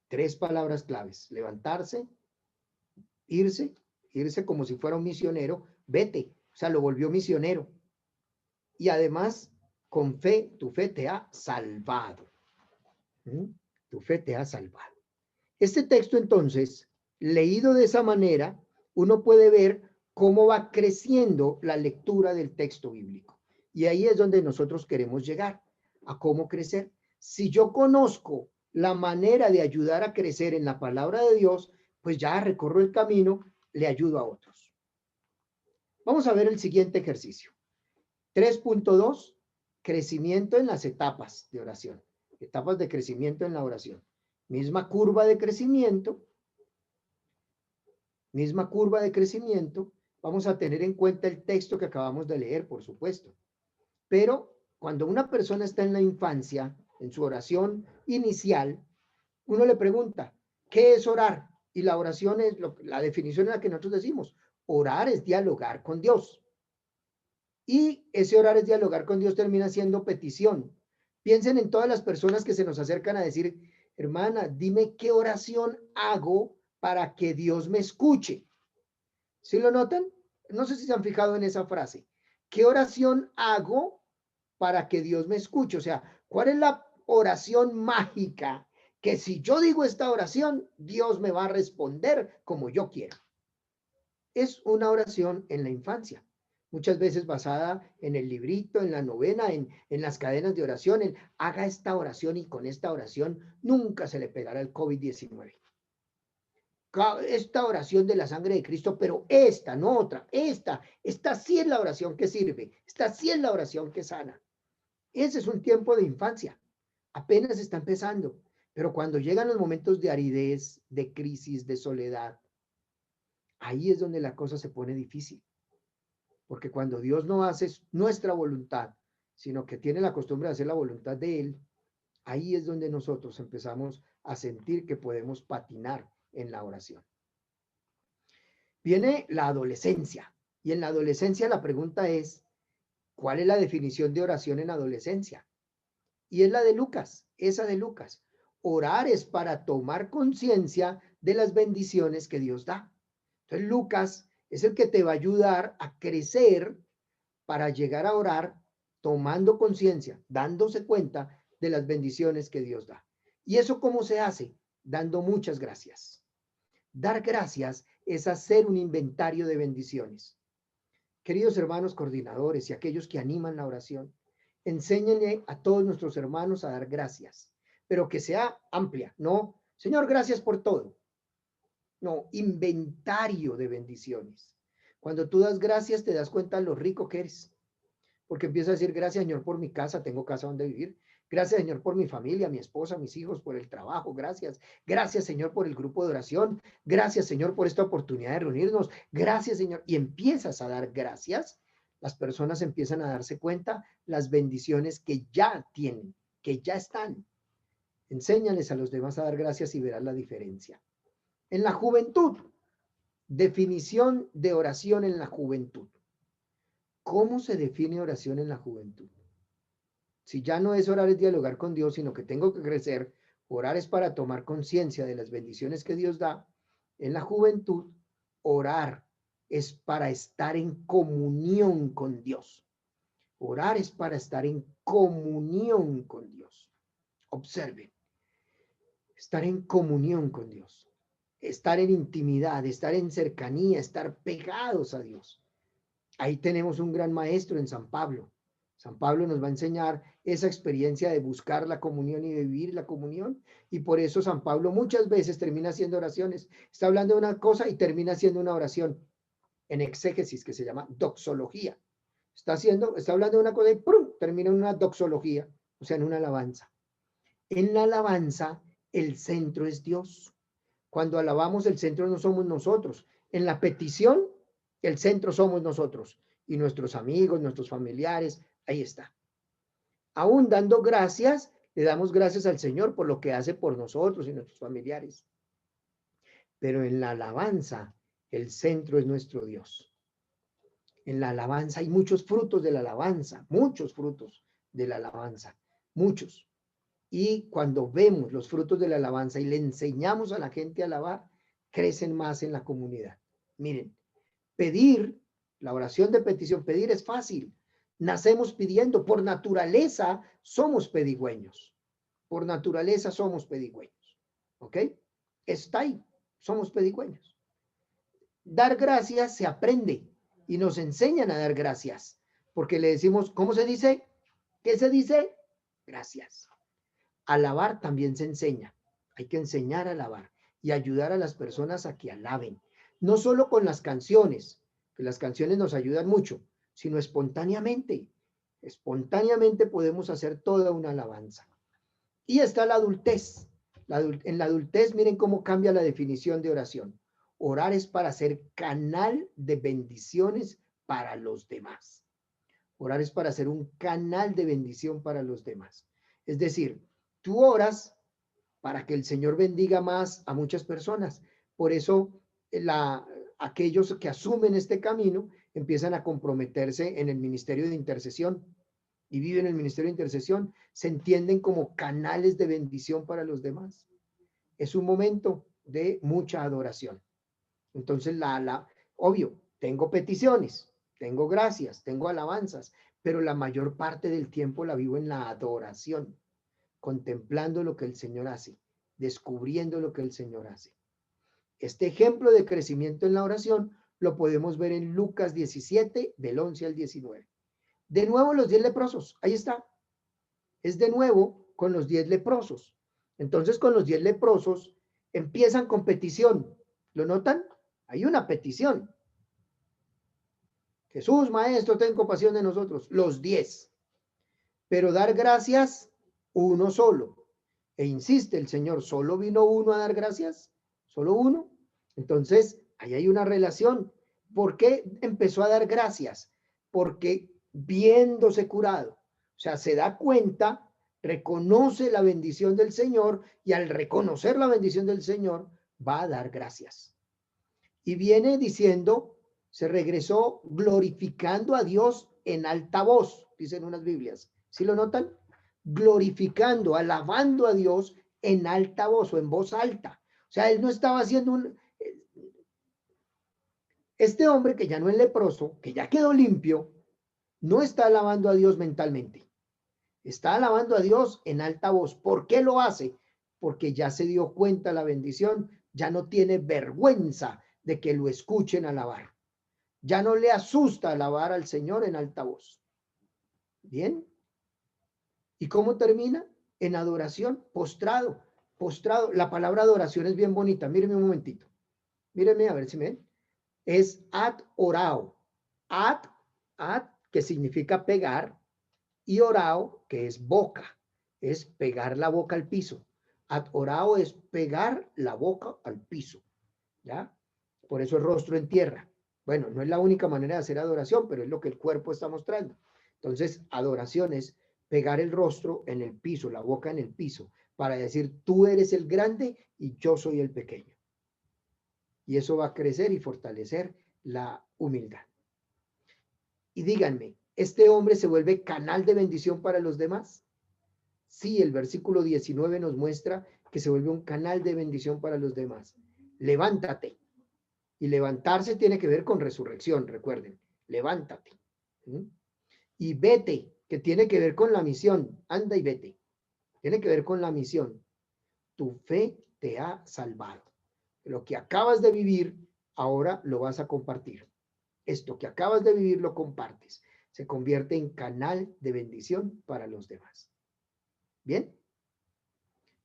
Speaker 1: 3 palabras claves: levantarse, irse como si fuera un misionero, vete, o sea, lo volvió misionero. Y además, con fe, tu fe te ha salvado. Tu fe te ha salvado. Este texto, entonces, leído de esa manera, uno puede ver cómo va creciendo la lectura del texto bíblico. Y ahí es donde nosotros queremos llegar, a cómo crecer. Si yo conozco la manera de ayudar a crecer en la palabra de Dios, pues ya recorro el camino, le ayudo a otros. Vamos a ver el siguiente ejercicio. 3.2, crecimiento en las etapas de oración. Etapas de crecimiento en la oración. Misma curva de crecimiento. Vamos a tener en cuenta el texto que acabamos de leer, por supuesto. Pero cuando una persona está en la infancia, en su oración inicial, uno le pregunta, ¿qué es orar? Y la oración es, la definición en la que nosotros decimos, orar es dialogar con Dios. Y ese orar es dialogar con Dios termina siendo petición. Piensen en todas las personas que se nos acercan a decir, hermana, dime qué oración hago para que Dios me escuche. ¿Sí lo notan? No sé si se han fijado en esa frase. ¿Qué oración hago para que Dios me escuche? O sea, ¿cuál es la oración mágica que si yo digo esta oración, Dios me va a responder como yo quiero? Es una oración en la infancia, muchas veces basada en el librito, en la novena, en las cadenas de oración, en haga esta oración y con esta oración nunca se le pegará el COVID-19. Esta oración de la sangre de Cristo, pero esta, no otra, esta sí es la oración que sirve, esta sí es la oración que sana. Ese es un tiempo de infancia, apenas está empezando, pero cuando llegan los momentos de aridez, de crisis, de soledad, ahí es donde la cosa se pone difícil. Porque cuando Dios no hace nuestra voluntad, sino que tiene la costumbre de hacer la voluntad de Él, ahí es donde nosotros empezamos a sentir que podemos patinar en la oración. Viene la adolescencia, y en la adolescencia la pregunta es, ¿cuál es la definición de oración en adolescencia? Y es la de Lucas, esa de Lucas. Orar es para tomar conciencia de las bendiciones que Dios da. Entonces Lucas es el que te va a ayudar a crecer para llegar a orar tomando conciencia, dándose cuenta de las bendiciones que Dios da. ¿Y eso cómo se hace? Dando muchas gracias. Dar gracias es hacer un inventario de bendiciones. Queridos hermanos coordinadores y aquellos que animan la oración, enséñenle a todos nuestros hermanos a dar gracias, pero que sea amplia, no, Señor, gracias por todo. No, inventario de bendiciones. Cuando tú das gracias, te das cuenta de lo rico que eres. Porque empiezas a decir, gracias, Señor, por mi casa, tengo casa donde vivir. Gracias, Señor, por mi familia, mi esposa, mis hijos, por el trabajo. Gracias. Gracias, Señor, por el grupo de oración. Gracias, Señor, por esta oportunidad de reunirnos. Gracias, Señor. Y empiezas a dar gracias. Las personas empiezan a darse cuenta las bendiciones que ya tienen, que ya están. Enséñales a los demás a dar gracias y verás la diferencia. En la juventud, definición de oración en la juventud. ¿Cómo se define oración en la juventud? Si ya no es orar es dialogar con Dios, sino que tengo que crecer, orar es para tomar conciencia de las bendiciones que Dios da. En la juventud, orar es para estar en comunión con Dios. Orar es para estar en comunión con Dios. Observen, estar en comunión con Dios, estar en intimidad, estar en cercanía, estar pegados a Dios. Ahí tenemos un gran maestro en San Pablo. San Pablo nos va a enseñar esa experiencia de buscar la comunión y de vivir la comunión. Y por eso San Pablo muchas veces termina haciendo oraciones. Está hablando de una cosa y termina haciendo una oración en exégesis que se llama doxología. Está hablando de una cosa y ¡prum!, termina en una doxología, o sea, en una alabanza. En la alabanza, el centro es Dios. Cuando alabamos, el centro no somos nosotros. En la petición, el centro somos nosotros y nuestros amigos, nuestros familiares, ahí está. Aún dando gracias, le damos gracias al Señor por lo que hace por nosotros y nuestros familiares. Pero en la alabanza, el centro es nuestro Dios. En la alabanza hay muchos frutos de la alabanza, muchos frutos de la alabanza, muchos. Y cuando vemos los frutos de la alabanza y le enseñamos a la gente a alabar, crecen más en la comunidad. Miren, pedir, la oración de petición, pedir es fácil. Nacemos pidiendo, por naturaleza somos pedigüeños. Por naturaleza somos pedigüeños. ¿Ok? Está ahí, somos pedigüeños. Dar gracias se aprende y nos enseñan a dar gracias, porque le decimos, ¿cómo se dice? ¿Qué se dice? Gracias. Alabar también se enseña. Hay que enseñar a alabar y ayudar a las personas a que alaben. No solo con las canciones, que las canciones nos ayudan mucho, sino espontáneamente. Espontáneamente podemos hacer toda una alabanza. Y está la adultez. En la adultez, miren cómo cambia la definición de oración. Orar es para ser canal de bendiciones para los demás. Orar es para ser un canal de bendición para los demás. Es decir, tú oras para que el Señor bendiga más a muchas personas. Por eso aquellos que asumen este camino empiezan a comprometerse en el ministerio de intercesión y viven el ministerio de intercesión. Se entienden como canales de bendición para los demás. Es un momento de mucha adoración. Entonces, obvio, tengo peticiones, tengo gracias, tengo alabanzas, pero la mayor parte del tiempo la vivo en la adoración, contemplando lo que el Señor hace, descubriendo lo que el Señor hace. Este ejemplo de crecimiento en la oración lo podemos ver en Lucas 17, del 11 al 19. De nuevo los 10 leprosos, ahí está. Es de nuevo con los 10 leprosos. Entonces con los 10 leprosos empiezan con petición. ¿Lo notan? Hay una petición. Jesús, Maestro, ten compasión de nosotros. Los 10. Pero dar gracias, uno solo. E insiste el Señor, ¿solo vino uno a dar gracias? ¿Solo uno? Entonces, ahí hay una relación. ¿Por qué empezó a dar gracias? Porque viéndose curado, o sea, se da cuenta, reconoce la bendición del Señor y al reconocer la bendición del Señor, va a dar gracias. Y viene diciendo, se regresó glorificando a Dios en alta voz, dicen unas Biblias. ¿Sí lo notan? Glorificando, alabando a Dios en alta voz o en voz alta. O sea, él no estaba haciendo Este hombre que ya no es leproso, que ya quedó limpio, no está alabando a Dios mentalmente. Está alabando a Dios en alta voz. ¿Por qué lo hace? Porque ya se dio cuenta la bendición, ya no tiene vergüenza de que lo escuchen alabar. Ya no le asusta alabar al Señor en alta voz. ¿Bien? ¿Y cómo termina? En adoración, postrado, postrado. La palabra adoración es bien bonita. Mírenme un momentito. Mírenme a ver si me ven. Es ad orao. Ad, que significa pegar, y orao, que es boca. Es pegar la boca al piso. Ad orao es pegar la boca al piso. ¿Ya? Por eso es rostro en tierra. Bueno, no es la única manera de hacer adoración, pero es lo que el cuerpo está mostrando. Entonces, adoración es pegar el rostro en el piso, la boca en el piso, para decir, tú eres el grande y yo soy el pequeño. Y eso va a crecer y fortalecer la humildad. Y díganme, ¿este hombre se vuelve canal de bendición para los demás? Sí, el versículo 19 nos muestra que se vuelve un canal de bendición para los demás. Levántate. Y levantarse tiene que ver con resurrección, recuerden. Levántate. ¿Sí? Y vete, que tiene que ver con la misión. Anda y vete. Tiene que ver con la misión. Tu fe te ha salvado. Lo que acabas de vivir, ahora lo vas a compartir. Esto que acabas de vivir lo compartes. Se convierte en canal de bendición para los demás. ¿Bien?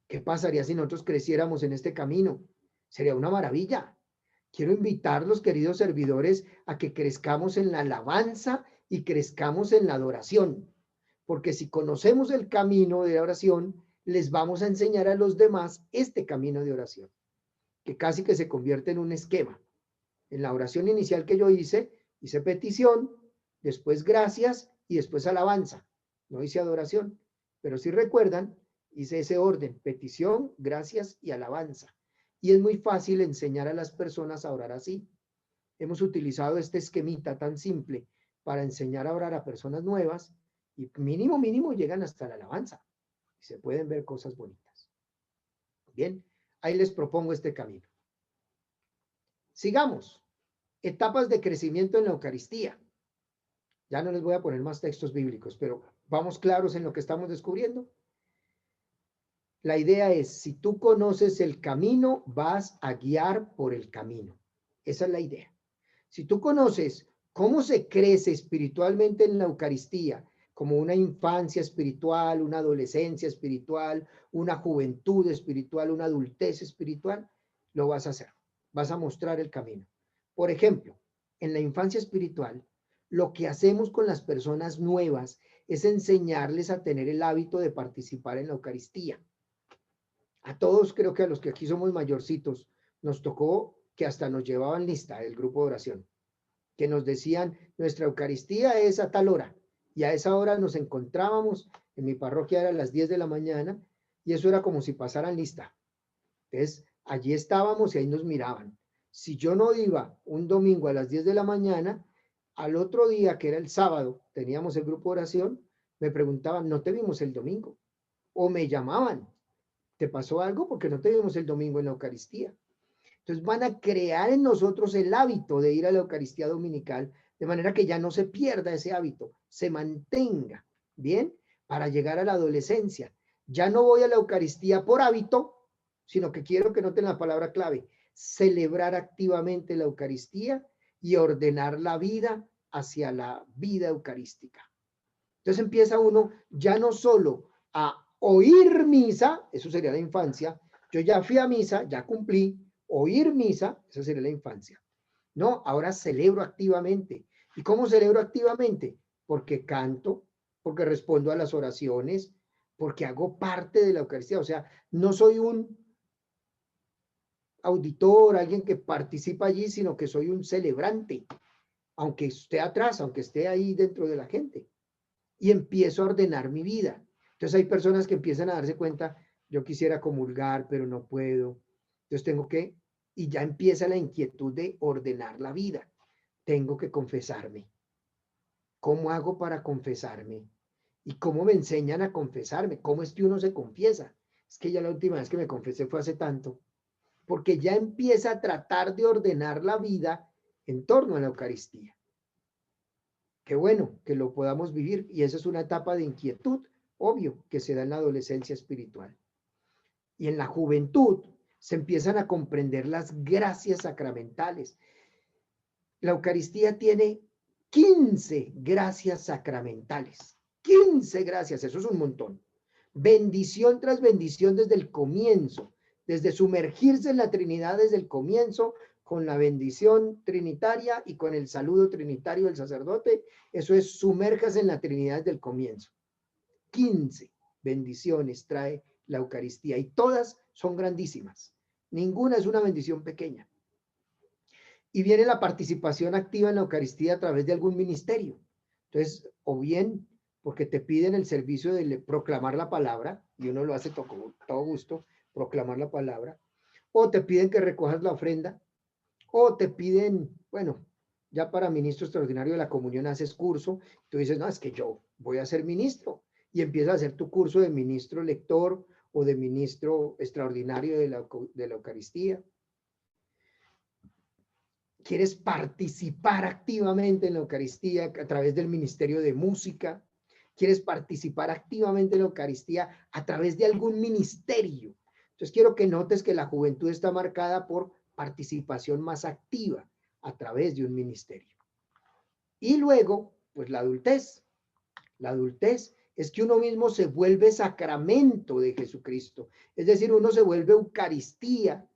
Speaker 1: ¿Qué pasaría si nosotros creciéramos en este camino? Sería una maravilla. Quiero invitarlos, queridos servidores, a que crezcamos en la alabanza y crezcamos en la adoración. Porque si conocemos el camino de oración, les vamos a enseñar a los demás este camino de oración, que casi que se convierte en un esquema. En la oración inicial que yo hice petición, después gracias y después alabanza. No hice adoración, pero si recuerdan, hice ese orden: petición, gracias y alabanza. Y es muy fácil enseñar a las personas a orar así. Hemos utilizado este esquemita tan simple para enseñar a orar a personas nuevas y mínimo llegan hasta la alabanza. Y se pueden ver cosas bonitas. Bien, ahí les propongo este camino. Sigamos. Etapas de crecimiento en la Eucaristía. Ya no les voy a poner más textos bíblicos, pero vamos claros en lo que estamos descubriendo. La idea es, si tú conoces el camino, vas a guiar por el camino. Esa es la idea. Si tú conoces cómo se crece espiritualmente en la Eucaristía, como una infancia espiritual, una adolescencia espiritual, una juventud espiritual, una adultez espiritual, lo vas a hacer. Vas a mostrar el camino. Por ejemplo, en la infancia espiritual, lo que hacemos con las personas nuevas es enseñarles a tener el hábito de participar en la Eucaristía. A todos, creo que a los que aquí somos mayorcitos, nos tocó que hasta nos llevaban lista el grupo de oración, que nos decían, nuestra Eucaristía es a tal hora, y a esa hora nos encontrábamos. En mi parroquia era a las 10 de la mañana, y eso era como si pasaran lista. Entonces, allí estábamos y ahí nos miraban. Si yo no iba un domingo a las 10 de la mañana, al otro día, que era el sábado, teníamos el grupo de oración, me preguntaban, ¿no te vimos el domingo? O me llamaban, ¿te pasó algo? Porque no te vimos el domingo en la Eucaristía. Entonces van a crear en nosotros el hábito de ir a la Eucaristía dominical, de manera que ya no se pierda ese hábito, se mantenga, ¿bien? Para llegar a la adolescencia. Ya no voy a la Eucaristía por hábito, sino que quiero que noten la palabra clave: celebrar activamente la Eucaristía y ordenar la vida hacia la vida eucarística. Entonces empieza uno ya no solo a oír misa, eso sería la infancia. Yo ya fui a misa, ya cumplí. Oír misa, esa sería la infancia. No, ahora celebro activamente. ¿Y cómo celebro activamente? Porque canto, porque respondo a las oraciones, porque hago parte de la Eucaristía. O sea, no soy un auditor, alguien que participa allí, sino que soy un celebrante, aunque esté atrás, aunque esté ahí dentro de la gente. Y empiezo a ordenar mi vida. Entonces hay personas que empiezan a darse cuenta, yo quisiera comulgar, pero no puedo. Entonces tengo que, y ya empieza la inquietud de ordenar la vida. Tengo que confesarme. ¿Cómo hago para confesarme? ¿Y cómo me enseñan a confesarme? ¿Cómo es que uno se confiesa? Es que ya la última vez que me confesé fue hace tanto. Porque ya empieza a tratar de ordenar la vida en torno a la Eucaristía. Qué bueno que lo podamos vivir, y esa es una etapa de inquietud, obvio, que se da en la adolescencia espiritual. Y en la juventud se empiezan a comprender las gracias sacramentales. La Eucaristía tiene 15 gracias sacramentales. 15 gracias, eso es un montón. Bendición tras bendición desde el comienzo, desde sumergirse en la Trinidad desde el comienzo, con la bendición trinitaria y con el saludo trinitario del sacerdote. Eso es, sumérjase en la Trinidad desde el comienzo. 15 bendiciones trae la Eucaristía y todas son grandísimas. Ninguna es una bendición pequeña. Y viene la participación activa en la Eucaristía a través de algún ministerio. Entonces, o bien porque te piden el servicio de proclamar la palabra, y uno lo hace con todo gusto, proclamar la palabra, o te piden que recojas la ofrenda, o te piden, bueno, ya para ministro extraordinario de la comunión haces curso, tú dices, no, es que yo voy a ser ministro, y empiezas a hacer tu curso de ministro lector o de ministro extraordinario de la Eucaristía. Quieres participar activamente en la Eucaristía a través del ministerio de música, quieres participar activamente en la Eucaristía a través de algún ministerio. Entonces quiero que notes que la juventud está marcada por participación más activa a través de un ministerio. Y luego, pues la adultez. La adultez es que uno mismo se vuelve sacramento de Jesucristo. Es decir, uno se vuelve Eucaristía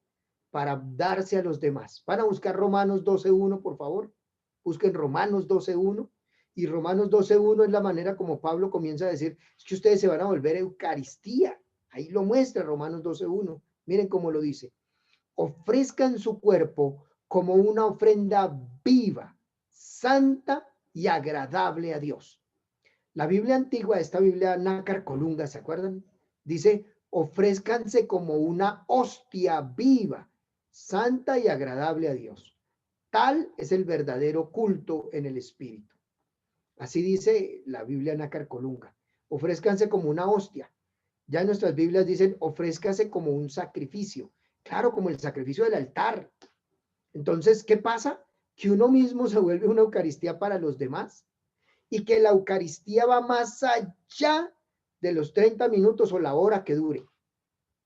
Speaker 1: para darse a los demás. Van a buscar Romanos 12:1, por favor. Busquen Romanos 12:1. Y Romanos 12:1 es la manera como Pablo comienza a decir, es que ustedes se van a volver Eucaristía. Ahí lo muestra Romanos 12:1. Miren cómo lo dice. Ofrezcan su cuerpo como una ofrenda viva, santa y agradable a Dios. La Biblia antigua, esta Biblia nácar colunga, ¿se acuerdan? Dice, ofrézcanse como una hostia viva, santa y agradable a Dios. Tal es el verdadero culto en el Espíritu. Así dice la Biblia nácar colunga. Ofrézcanse como una hostia. Ya en nuestras Biblias dicen, ofrézcase como un sacrificio. Claro, como el sacrificio del altar. Entonces, ¿qué pasa? Que uno mismo se vuelve una Eucaristía para los demás y que la Eucaristía va más allá de los 30 minutos o la hora que dure.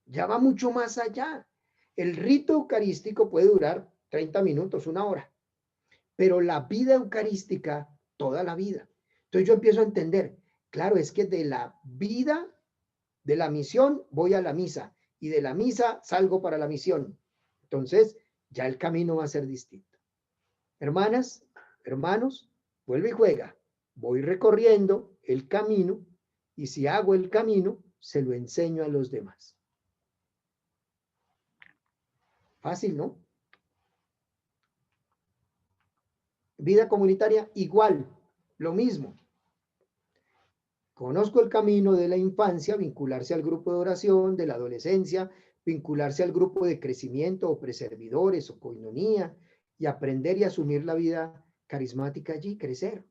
Speaker 1: Ya va mucho más allá. El rito eucarístico puede durar 30 minutos, una hora, pero la vida eucarística, toda la vida. Entonces yo empiezo a entender, claro, es que de la vida, de la misión, voy a la misa y de la misa salgo para la misión. Entonces ya el camino va a ser distinto. Hermanas, hermanos, vuelve y juega. Voy recorriendo el camino y si hago el camino, se lo enseño a los demás. Fácil, ¿no? Vida comunitaria, igual, lo mismo. Conozco el camino de la infancia, vincularse al grupo de oración, de la adolescencia, vincularse al grupo de crecimiento o preservidores o coinonía y aprender y asumir la vida carismática allí, crecer,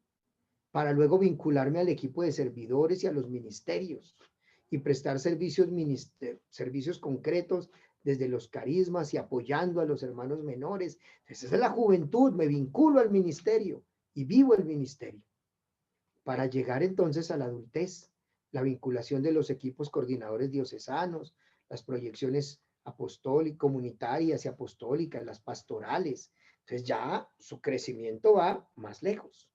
Speaker 1: para luego vincularme al equipo de servidores y a los ministerios y prestar servicios concretos desde los carismas y apoyando a los hermanos menores. Esa es la juventud, me vinculo al ministerio y vivo el ministerio. Para llegar entonces a la adultez, la vinculación de los equipos coordinadores diocesanos, las proyecciones apostólicas, comunitarias y apostólicas, las pastorales. Entonces ya su crecimiento va más lejos,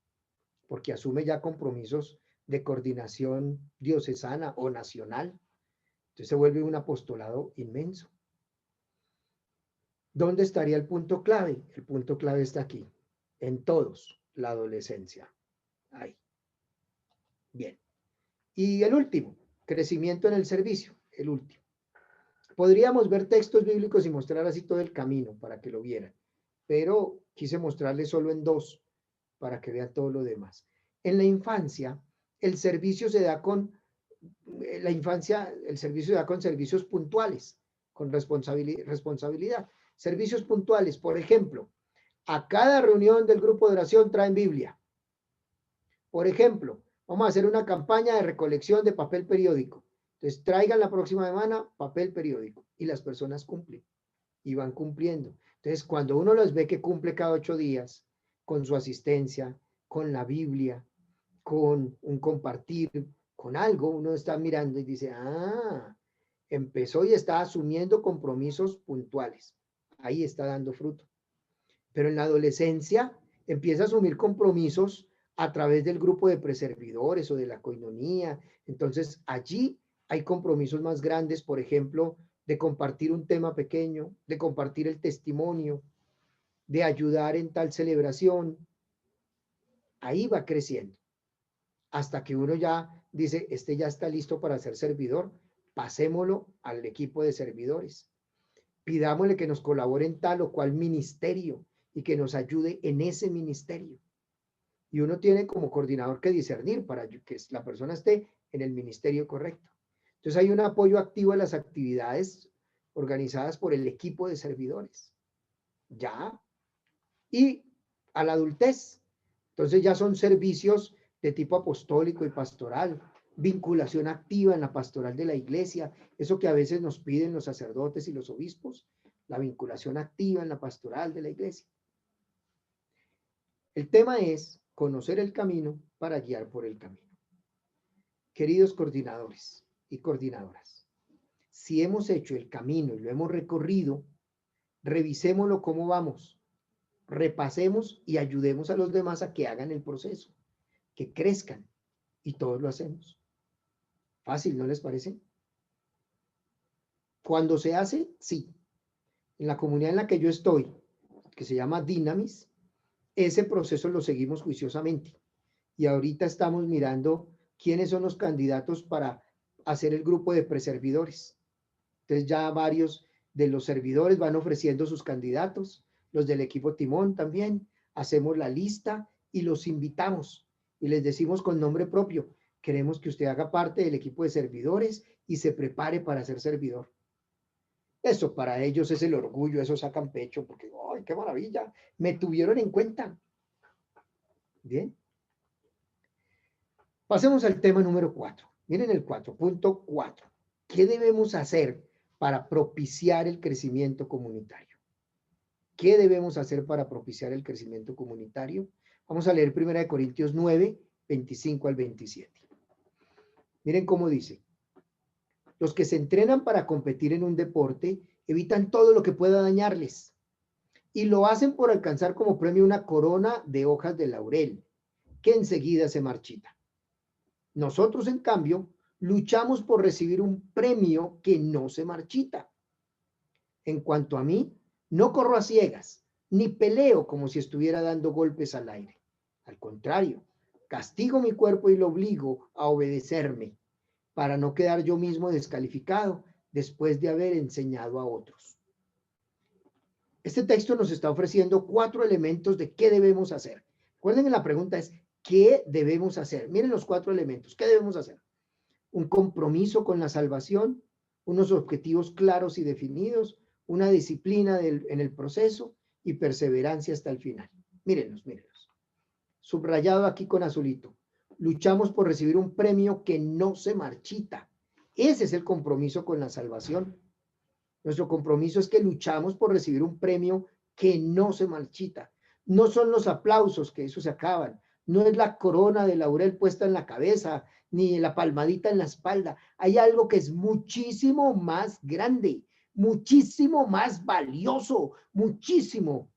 Speaker 1: porque asume ya compromisos de coordinación diocesana o nacional. Entonces se vuelve un apostolado inmenso. ¿Dónde estaría el punto clave? El punto clave está aquí, en todos, la adolescencia. Ahí. Bien. Y el último, crecimiento en el servicio, el último. Podríamos ver textos bíblicos y mostrar así todo el camino para que lo vieran, pero quise mostrarles solo en dos para que vean todo lo demás. En la infancia, el servicio se da con servicios puntuales, con responsabilidad. Servicios puntuales, por ejemplo, a cada reunión del grupo de oración traen Biblia. Por ejemplo, vamos a hacer una campaña de recolección de papel periódico. Entonces, traigan la próxima semana papel periódico y las personas cumplen y van cumpliendo. Entonces, cuando uno los ve que cumple cada 8 días con su asistencia, con la Biblia, con un compartir, con algo, uno está mirando y dice, ah, empezó y está asumiendo compromisos puntuales. Ahí está dando fruto. Pero en la adolescencia empieza a asumir compromisos a través del grupo de preservidores o de la coinonía. Entonces allí hay compromisos más grandes, por ejemplo, de compartir un tema pequeño, de compartir el testimonio, de ayudar en tal celebración. Ahí va creciendo. Hasta que uno ya dice, este ya está listo para ser servidor, pasémoslo al equipo de servidores. Pidámosle que nos colabore en tal o cual ministerio y que nos ayude en ese ministerio. Y uno tiene como coordinador que discernir para que la persona esté en el ministerio correcto. Entonces hay un apoyo activo a las actividades organizadas por el equipo de servidores. Ya. Y a la adultez. Entonces ya son servicios de tipo apostólico y pastoral, vinculación activa en la pastoral de la iglesia, eso que a veces nos piden los sacerdotes y los obispos, la vinculación activa en la pastoral de la iglesia. El tema es conocer el camino para guiar por el camino. Queridos coordinadores y coordinadoras, si hemos hecho el camino y lo hemos recorrido, revisémoslo cómo vamos, repasemos y ayudemos a los demás a que hagan el proceso, que crezcan, y todos lo hacemos. Fácil, ¿no les parece? Cuando se hace, sí. En la comunidad en la que yo estoy, que se llama Dynamis, ese proceso lo seguimos juiciosamente. Y ahorita estamos mirando quiénes son los candidatos para hacer el grupo de preservidores. Entonces ya varios de los servidores van ofreciendo sus candidatos, los del equipo Timón también, hacemos la lista y los invitamos y les decimos con nombre propio, queremos que usted haga parte del equipo de servidores y se prepare para ser servidor. Eso para ellos es el orgullo, eso sacan pecho, porque ¡ay, qué maravilla! Me tuvieron en cuenta. Bien. Pasemos al tema número 4. Miren el 4.4. ¿Qué debemos hacer para propiciar el crecimiento comunitario? ¿Qué debemos hacer para propiciar el crecimiento comunitario? Vamos a leer 1 Corintios 9, 25 al 27. Miren cómo dice. Los que se entrenan para competir en un deporte evitan todo lo que pueda dañarles y lo hacen por alcanzar como premio una corona de hojas de laurel que enseguida se marchita. Nosotros, en cambio, luchamos por recibir un premio que no se marchita. En cuanto a mí, no corro a ciegas, ni peleo como si estuviera dando golpes al aire. Al contrario, castigo mi cuerpo y lo obligo a obedecerme, para no quedar yo mismo descalificado después de haber enseñado a otros. Este texto nos está ofreciendo 4 elementos de qué debemos hacer. Recuerden que la pregunta es, ¿qué debemos hacer? Miren los 4 elementos. ¿Qué debemos hacer? Un compromiso con la salvación, unos objetivos claros y definidos, una disciplina en el proceso y perseverancia hasta el final. Mírenlos, mírenlos. Subrayado aquí con azulito. Luchamos por recibir un premio que no se marchita. Ese es el compromiso con la salvación. Nuestro compromiso es que luchamos por recibir un premio que no se marchita. No son los aplausos, que eso se acaban. No es la corona de laurel puesta en la cabeza, ni la palmadita en la espalda. Hay algo que es muchísimo más grande, muchísimo más valioso, muchísimo.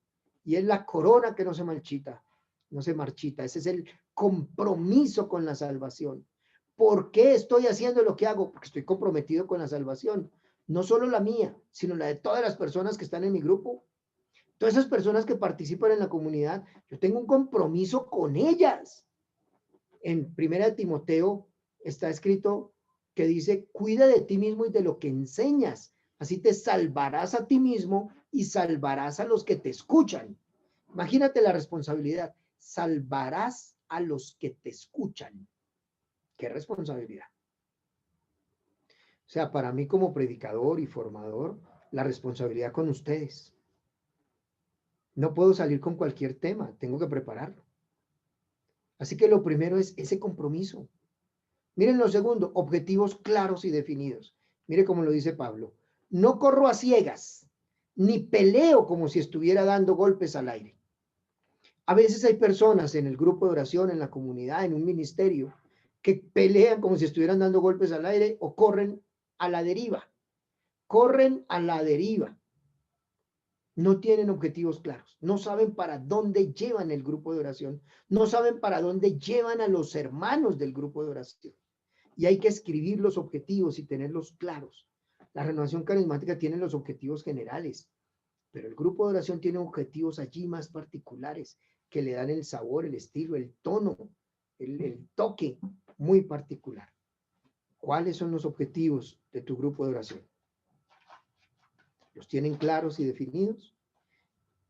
Speaker 1: Y es la corona que no se marchita, no se marchita. Ese es el compromiso con la salvación. ¿Por qué estoy haciendo lo que hago? Porque estoy comprometido con la salvación. No solo la mía, sino la de todas las personas que están en mi grupo. Todas esas personas que participan en la comunidad, yo tengo un compromiso con ellas. En 1 Timoteo está escrito que dice, cuida de ti mismo y de lo que enseñas. Así te salvarás a ti mismo y salvarás a los que te escuchan. Imagínate la responsabilidad. Salvarás a los que te escuchan. ¿Qué responsabilidad? O sea, para mí como predicador y formador, la responsabilidad con ustedes. No puedo salir con cualquier tema, tengo que prepararlo. Así que lo primero es ese compromiso. Miren lo segundo, objetivos claros y definidos. Mire cómo lo dice Pablo. No corro a ciegas, ni peleo como si estuviera dando golpes al aire. A veces hay personas en el grupo de oración, en la comunidad, en un ministerio, que pelean como si estuvieran dando golpes al aire o corren a la deriva. Corren a la deriva. No tienen objetivos claros, no saben para dónde llevan el grupo de oración, no saben para dónde llevan a los hermanos del grupo de oración. Y hay que escribir los objetivos y tenerlos claros. La renovación carismática tiene los objetivos generales, pero el grupo de oración tiene objetivos allí más particulares que le dan el sabor, el estilo, el tono, el toque muy particular. ¿Cuáles son los objetivos de tu grupo de oración? ¿Los tienen claros y definidos?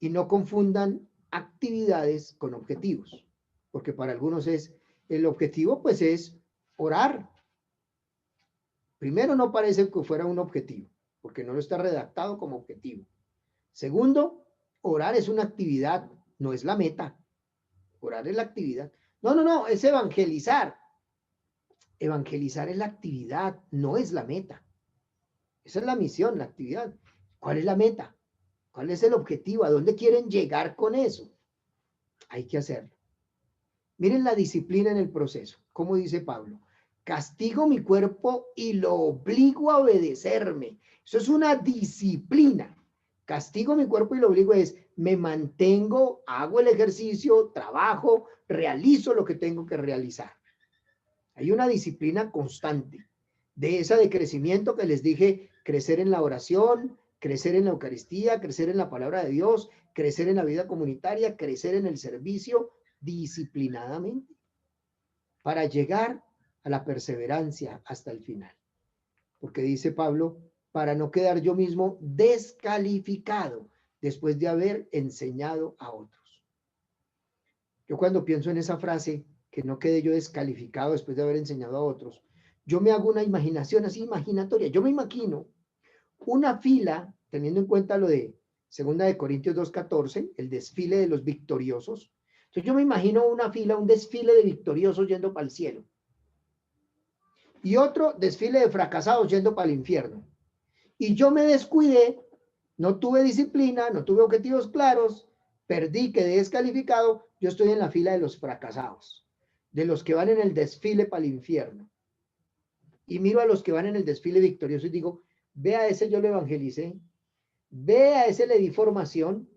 Speaker 1: Y no confundan actividades con objetivos. porque para algunos el objetivo pues es orar. Primero, no parece que fuera un objetivo, porque no lo está redactado como objetivo. Segundo, orar es una actividad, no es la meta. Orar es la actividad. No, es evangelizar. Evangelizar es la actividad, no es la meta. Esa es la misión, la actividad. ¿Cuál es la meta? ¿Cuál es el objetivo? ¿A dónde quieren llegar con eso? Hay que hacerlo. Miren la disciplina en el proceso. ¿Cómo dice Pablo? Castigo mi cuerpo y lo obligo a obedecerme. Eso es una disciplina. Castigo mi cuerpo y lo obligo me mantengo, hago el ejercicio, trabajo, realizo lo que tengo que realizar. Hay una disciplina constante de esa de crecimiento que les dije, crecer en la oración, crecer en la Eucaristía, crecer en la palabra de Dios, crecer en la vida comunitaria, crecer en el servicio disciplinadamente para llegar a la perseverancia hasta el final. Porque dice Pablo, para no quedar yo mismo descalificado después de haber enseñado a otros. Yo cuando pienso en esa frase, que no quede yo descalificado después de haber enseñado a otros, yo me hago una imaginación así imaginatoria. Yo me imagino una fila, teniendo en cuenta lo de 2 Corintios 2:14, el desfile de los victoriosos. Entonces yo me imagino una fila, un desfile de victoriosos yendo para el cielo. Y otro desfile de fracasados yendo para el infierno. Y yo me descuidé, no tuve disciplina, no tuve objetivos claros, perdí, quedé descalificado, yo estoy en la fila de los fracasados, de los que van en el desfile para el infierno. Y miro a los que van en el desfile victorioso y digo, ve a ese yo lo evangelicé, ve a ese le di formación,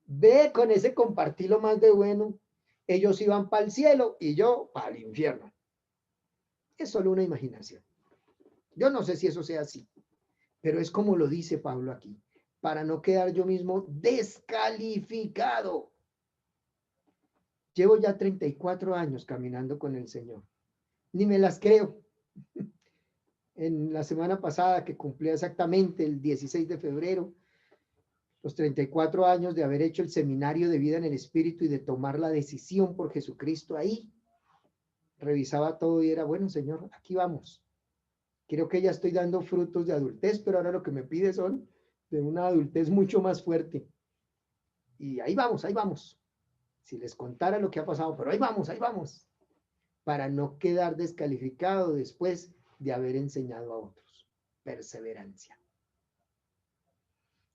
Speaker 1: ve con ese compartí lo más de bueno, ellos iban para el cielo y yo para el infierno. Es solo una imaginación. Yo no sé si eso sea así, pero es como lo dice Pablo aquí, para no quedar yo mismo descalificado. Llevo ya 34 años caminando con el Señor. Ni me las creo. En la semana pasada, que cumplía exactamente el 16 de febrero, los 34 años de haber hecho el seminario de vida en el Espíritu y de tomar la decisión por Jesucristo ahí, revisaba todo y era, bueno, Señor, aquí vamos. Creo que ya estoy dando frutos de adultez, pero ahora lo que me pide son de una adultez mucho más fuerte. Y ahí vamos. Si les contara lo que ha pasado, pero ahí vamos. Para no quedar descalificado después de haber enseñado a otros. Perseverancia.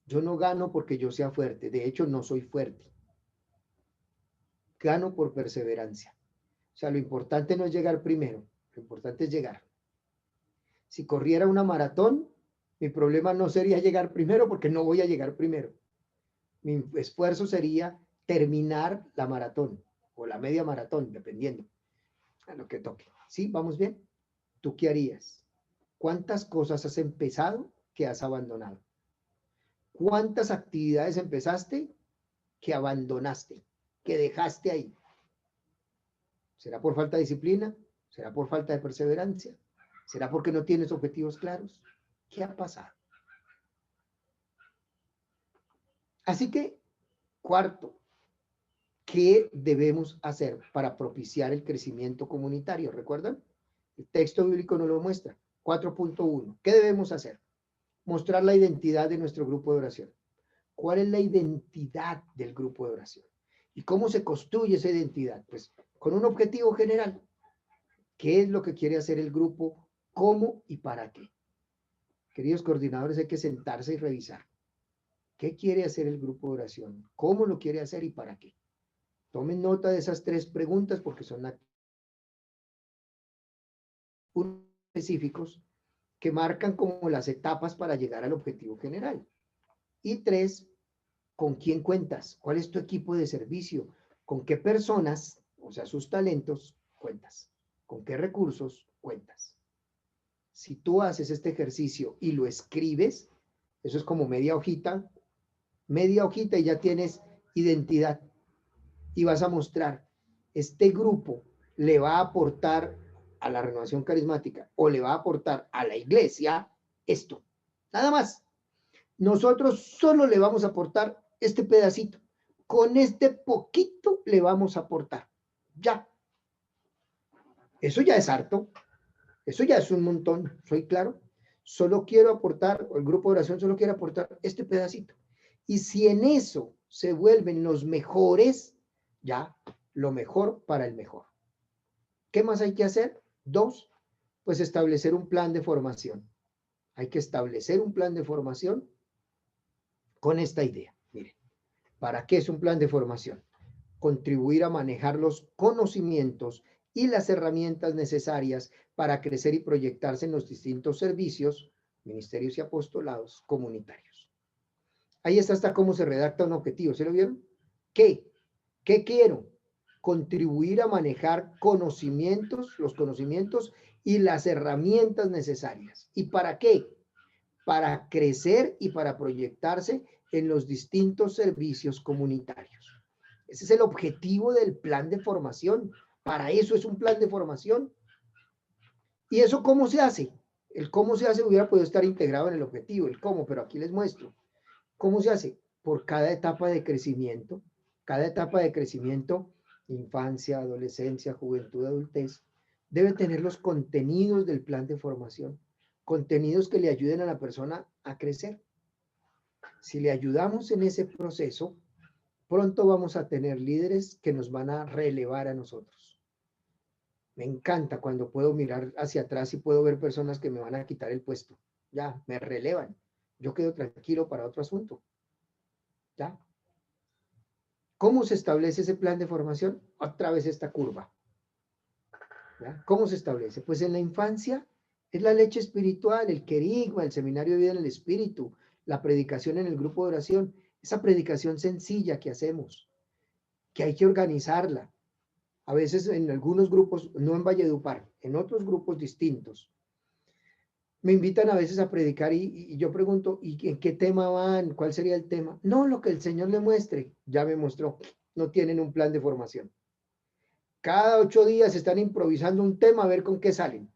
Speaker 1: Yo no gano porque yo sea fuerte. De hecho, no soy fuerte. Gano por perseverancia. O sea, lo importante no es llegar primero. Lo importante es llegar. Si corriera una maratón, mi problema no sería llegar primero porque no voy a llegar primero. Mi esfuerzo sería terminar la maratón o la media maratón, dependiendo a lo que toque. ¿Sí? ¿Vamos bien? ¿Tú qué harías? ¿Cuántas cosas has empezado que has abandonado? ¿Cuántas actividades empezaste que abandonaste, que dejaste ahí? ¿Será por falta de disciplina? ¿Será por falta de perseverancia? ¿Será porque no tienes objetivos claros? ¿Qué ha pasado? Así que, cuarto, ¿qué debemos hacer para propiciar el crecimiento comunitario? ¿Recuerdan? El texto bíblico nos lo muestra. 4.1. ¿Qué debemos hacer? Mostrar la identidad de nuestro grupo de oración. ¿Cuál es la identidad del grupo de oración? ¿Y cómo se construye esa identidad? Pues con un objetivo general. ¿Qué es lo que quiere hacer el grupo? ¿Cómo y para qué? Queridos coordinadores, hay que sentarse y revisar. ¿Qué quiere hacer el grupo de oración? ¿Cómo lo quiere hacer y para qué? Tomen nota de esas 3 preguntas porque son específicos que marcan como las etapas para llegar al objetivo general. Y 3, ¿con quién cuentas? ¿Cuál es tu equipo de servicio? ¿Con qué personas, o sea, sus talentos, cuentas? ¿Con qué recursos cuentas? Si tú haces este ejercicio y lo escribes, eso es como media hojita y ya tienes identidad. Y vas a mostrar, este grupo le va a aportar a la renovación carismática o le va a aportar a la iglesia esto. Nada más. Nosotros solo le vamos a aportar este pedacito. Con este poquito le vamos a aportar. Ya. Eso ya es harto. Eso ya es un montón. ¿Soy claro? Solo quiero aportar, o el grupo de oración solo quiere aportar este pedacito. Y si en eso se vuelven los mejores, ya, lo mejor para el mejor. ¿Qué más hay que hacer? 2, pues establecer un plan de formación. Hay que establecer un plan de formación con esta idea. Miren, ¿para qué es un plan de formación? Contribuir a manejar los conocimientos y las herramientas necesarias para crecer y proyectarse en los distintos servicios, ministerios y apostolados comunitarios. Ahí está hasta cómo se redacta un objetivo. ¿Se lo vieron? ¿Qué? ¿Qué quiero? Contribuir a manejar conocimientos, los conocimientos y las herramientas necesarias. ¿Y para qué? Para crecer y para proyectarse en los distintos servicios comunitarios. Ese es el objetivo del plan de formación. Para eso es un plan de formación. ¿Y eso cómo se hace? El cómo se hace hubiera podido estar integrado en el objetivo, el cómo, pero aquí les muestro. ¿Cómo se hace? Por cada etapa de crecimiento. Cada etapa de crecimiento, infancia, adolescencia, juventud, adultez, debe tener los contenidos del plan de formación. Contenidos que le ayuden a la persona a crecer. Si le ayudamos en ese proceso, pronto vamos a tener líderes que nos van a relevar a nosotros. Me encanta cuando puedo mirar hacia atrás y puedo ver personas que me van a quitar el puesto. Ya, me relevan. Yo quedo tranquilo para otro asunto. ¿Ya? ¿Cómo se establece ese plan de formación? Otra vez esta curva. ¿Ya? ¿Cómo se establece? Pues en la infancia es la leche espiritual, el querigma, el seminario de vida en el espíritu, la predicación en el grupo de oración, esa predicación sencilla que hacemos, que hay que organizarla. A veces en algunos grupos, no en Valledupar, en otros grupos distintos, me invitan a veces a predicar y yo pregunto, ¿y en qué tema van? ¿Cuál sería el tema? No, lo que el Señor le muestre. Ya me mostró. No tienen un plan de formación. Cada 8 días están improvisando un tema a ver con qué salen.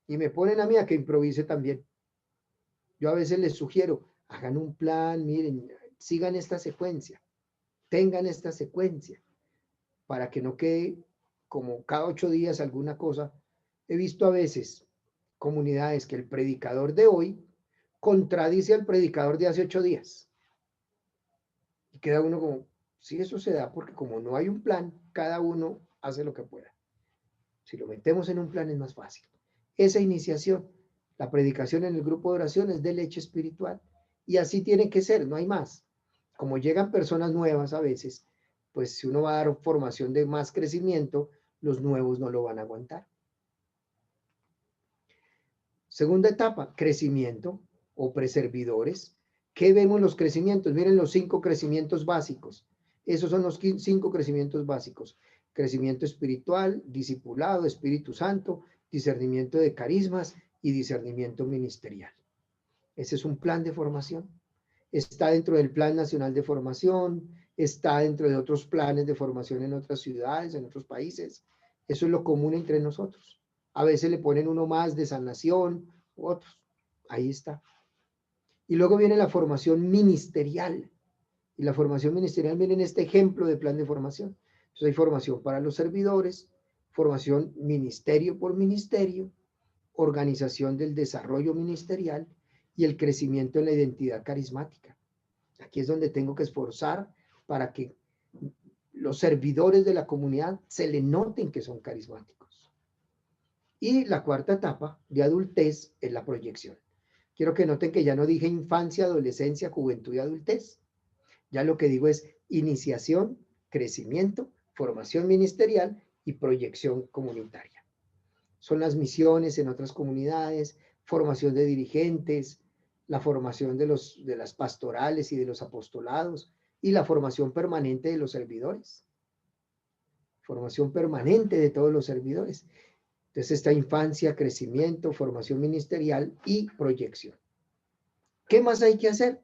Speaker 1: Y me ponen a mí a que improvise también. Yo a veces les sugiero, hagan un plan, miren, sigan esta secuencia, tengan esta secuencia, para que no quede como cada 8 días alguna cosa. He visto a veces comunidades que el predicador de hoy contradice al predicador de hace 8 días. Y queda uno como, sí, eso se da porque como no hay un plan, cada uno hace lo que pueda. Si lo metemos en un plan es más fácil. Esa iniciación, la predicación en el grupo de oración es de leche espiritual. Y así tiene que ser, no hay más. Como llegan personas nuevas a veces, pues si uno va a dar formación de más crecimiento, los nuevos no lo van a aguantar. Segunda etapa, crecimiento o preservidores. ¿Qué vemos los crecimientos? Miren los 5 crecimientos básicos. Esos son los 5 crecimientos básicos. Crecimiento espiritual, discipulado, Espíritu Santo, discernimiento de carismas y discernimiento ministerial. Ese es un plan de formación. Está dentro del Plan Nacional de Formación, está dentro de otros planes de formación en otras ciudades, en otros países. Eso es lo común entre nosotros. A veces le ponen uno más de sanación, otros. Ahí está. Y luego viene la formación ministerial. Y la formación ministerial viene en este ejemplo de plan de formación. Entonces hay formación para los servidores, formación ministerio por ministerio, organización del desarrollo ministerial y el crecimiento en la identidad carismática. Aquí es donde tengo que esforzar para que los servidores de la comunidad se le noten que son carismáticos. Y la cuarta etapa de adultez es la proyección. Quiero que noten que ya no dije infancia, adolescencia, juventud y adultez. Ya lo que digo es iniciación, crecimiento, formación ministerial y proyección comunitaria. Son las misiones en otras comunidades, formación de dirigentes, la formación de las pastorales y de los apostolados y la formación permanente de los servidores. Formación permanente de todos los servidores. Entonces está infancia, crecimiento, formación ministerial y proyección. ¿Qué más hay que hacer?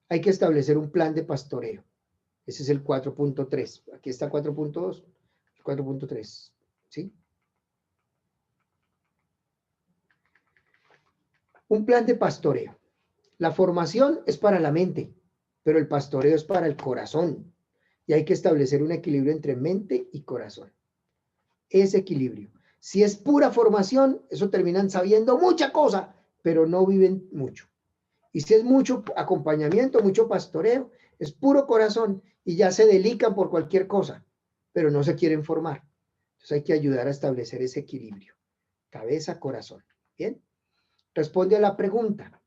Speaker 1: Hay que establecer un plan de pastoreo. Ese es el 4.3. Aquí está 4.2, 4.3. ¿Sí? Un plan de pastoreo. La formación es para la mente, pero el pastoreo es para el corazón. Y hay que establecer un equilibrio entre mente y corazón. Ese equilibrio. Si es pura formación, eso terminan sabiendo mucha cosa, pero no viven mucho. Y si es mucho acompañamiento, mucho pastoreo, es puro corazón y ya se delican por cualquier cosa, pero no se quieren formar. Entonces hay que ayudar a establecer ese equilibrio. Cabeza, corazón. ¿Bien? Responde a la pregunta.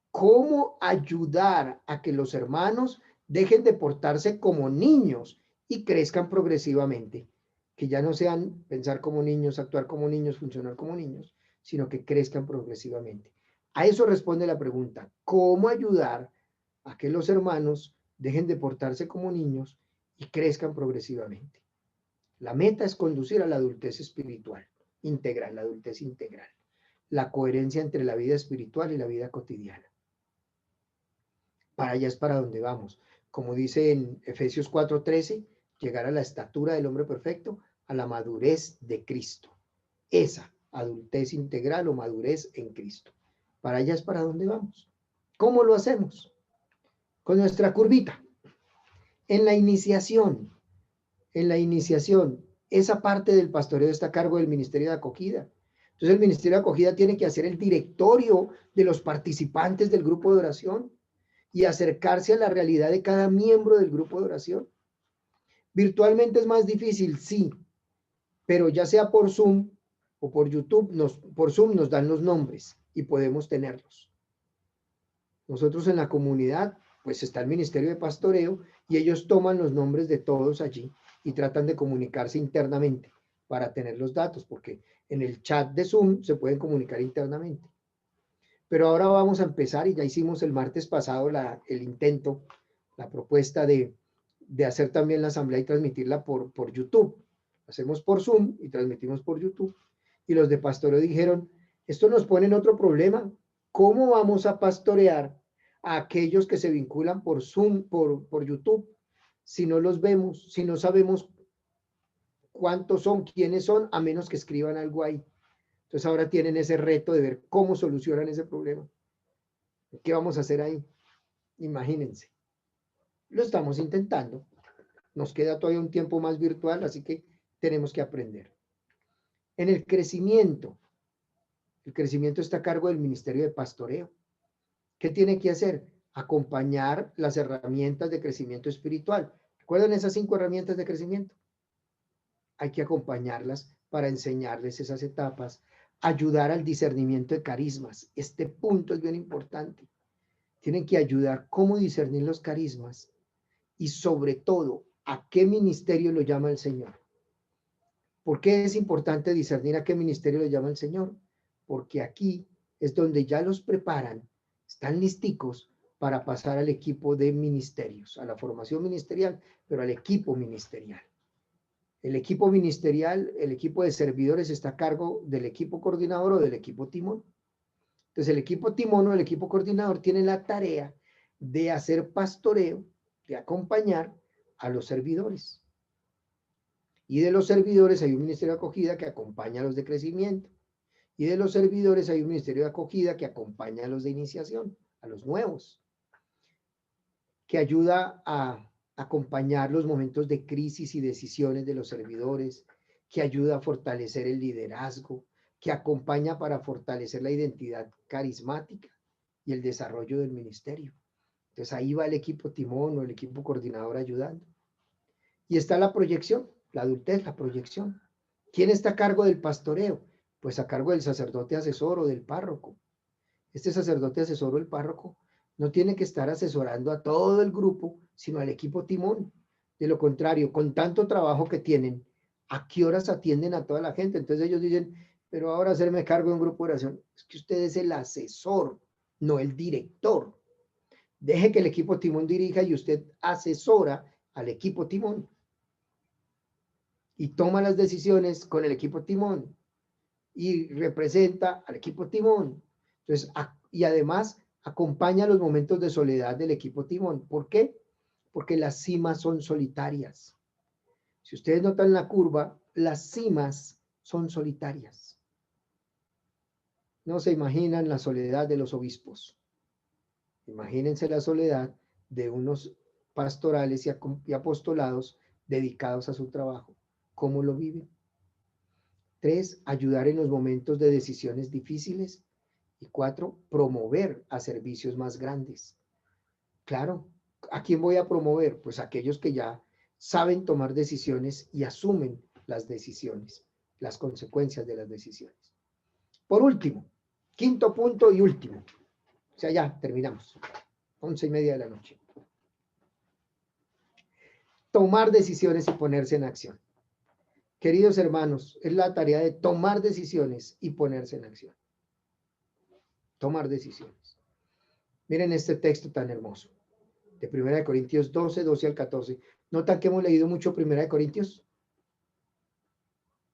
Speaker 1: ¿Cómo ayudar a que los hermanos dejen de portarse como niños y crezcan progresivamente? Que ya no sean pensar como niños, actuar como niños, funcionar como niños, sino que crezcan progresivamente. A eso responde la pregunta. ¿Cómo ayudar a que los hermanos dejen de portarse como niños y crezcan progresivamente? La meta es conducir a la adultez espiritual, integral, la adultez integral. La coherencia entre la vida espiritual y la vida cotidiana. Para allá es para donde vamos. Como dice en Efesios 4:13, llegar a la estatura del hombre perfecto, a la madurez de Cristo. Esa adultez integral o madurez en Cristo. Para allá es para donde vamos. ¿Cómo lo hacemos? Con nuestra curvita. En la iniciación, esa parte del pastoreo está a cargo del Ministerio de Acogida. Entonces el Ministerio de Acogida tiene que hacer el directorio de los participantes del grupo de oración y acercarse a la realidad de cada miembro del grupo de oración. Virtualmente es más difícil, sí, pero ya sea por Zoom o por YouTube, por Zoom nos dan los nombres y podemos tenerlos. Nosotros en la comunidad, pues está el Ministerio de Pastoreo y ellos toman los nombres de todos allí y tratan de comunicarse internamente para tener los datos, porque en el chat de Zoom se pueden comunicar internamente. Pero ahora vamos a empezar y ya hicimos el martes pasado el intento, la propuesta de hacer también la asamblea y transmitirla por YouTube. Hacemos por Zoom y transmitimos por YouTube. Y los de pastoreo dijeron, esto nos pone en otro problema. ¿Cómo vamos a pastorear a aquellos que se vinculan por Zoom, por YouTube, si no los vemos, si no sabemos cuántos son, quiénes son, a menos que escriban algo ahí? Entonces ahora tienen ese reto de ver cómo solucionan ese problema. ¿Qué vamos a hacer ahí? Imagínense. Lo estamos intentando. Nos queda todavía un tiempo más virtual, así que tenemos que aprender. En el crecimiento está a cargo del Ministerio de Pastoreo. ¿Qué tiene que hacer? Acompañar las herramientas de crecimiento espiritual. ¿Recuerdan esas 5 herramientas de crecimiento? Hay que acompañarlas para enseñarles esas etapas, ayudar al discernimiento de carismas. Este punto es bien importante. Tienen que ayudar cómo discernir los carismas y sobre todo a qué ministerio lo llama el Señor. ¿Por qué es importante discernir a qué ministerio lo llama el Señor? Porque aquí es donde ya los preparan, están listicos para pasar al equipo de ministerios, a la formación ministerial, pero al equipo ministerial. El equipo ministerial, el equipo de servidores está a cargo del equipo coordinador o del equipo timón. Entonces el equipo timón o el equipo coordinador tiene la tarea de hacer pastoreo, de acompañar a los servidores. Y de los servidores hay un ministerio de acogida que acompaña a los de crecimiento. Y de los servidores hay un ministerio de acogida que acompaña a los de iniciación, a los nuevos, que ayuda a acompañar los momentos de crisis y decisiones de los servidores, que ayuda a fortalecer el liderazgo, que acompaña para fortalecer la identidad carismática y el desarrollo del ministerio. Entonces ahí va el equipo timón o el equipo coordinador ayudando. Y está la proyección, la adultez, la proyección. ¿Quién está a cargo del pastoreo? Pues a cargo del sacerdote asesor o del párroco. Este sacerdote asesor o el párroco no tiene que estar asesorando a todo el grupo, sino al equipo timón. De lo contrario, con tanto trabajo que tienen, ¿a qué horas atienden a toda la gente? Entonces ellos dicen, pero ahora hacerme cargo de un grupo de oración. Es que usted es el asesor, no el director. Deje que el equipo timón dirija y usted asesora al equipo timón. Y toma las decisiones con el equipo timón. Y representa al equipo timón. Entonces, y además acompaña los momentos de soledad del equipo timón. ¿Por qué? Porque las cimas son solitarias. Si ustedes notan la curva, las cimas son solitarias. No se imaginan la soledad de los obispos. Imagínense la soledad de unos pastorales y apostolados dedicados a su trabajo. ¿Cómo lo viven? 3, ayudar en los momentos de decisiones difíciles. Y 4, promover a servicios más grandes. Claro, ¿a quién voy a promover? Pues a aquellos que ya saben tomar decisiones y asumen las decisiones, las consecuencias de las decisiones. Por último, quinto punto y último. O sea, ya terminamos. 11:30 de la noche. Tomar decisiones y ponerse en acción. Queridos hermanos, es la tarea de tomar decisiones y ponerse en acción. Tomar decisiones. Miren este texto tan hermoso, de 1 Corintios 12, 12 al 14. ¿Notan que hemos leído mucho 1 Corintios?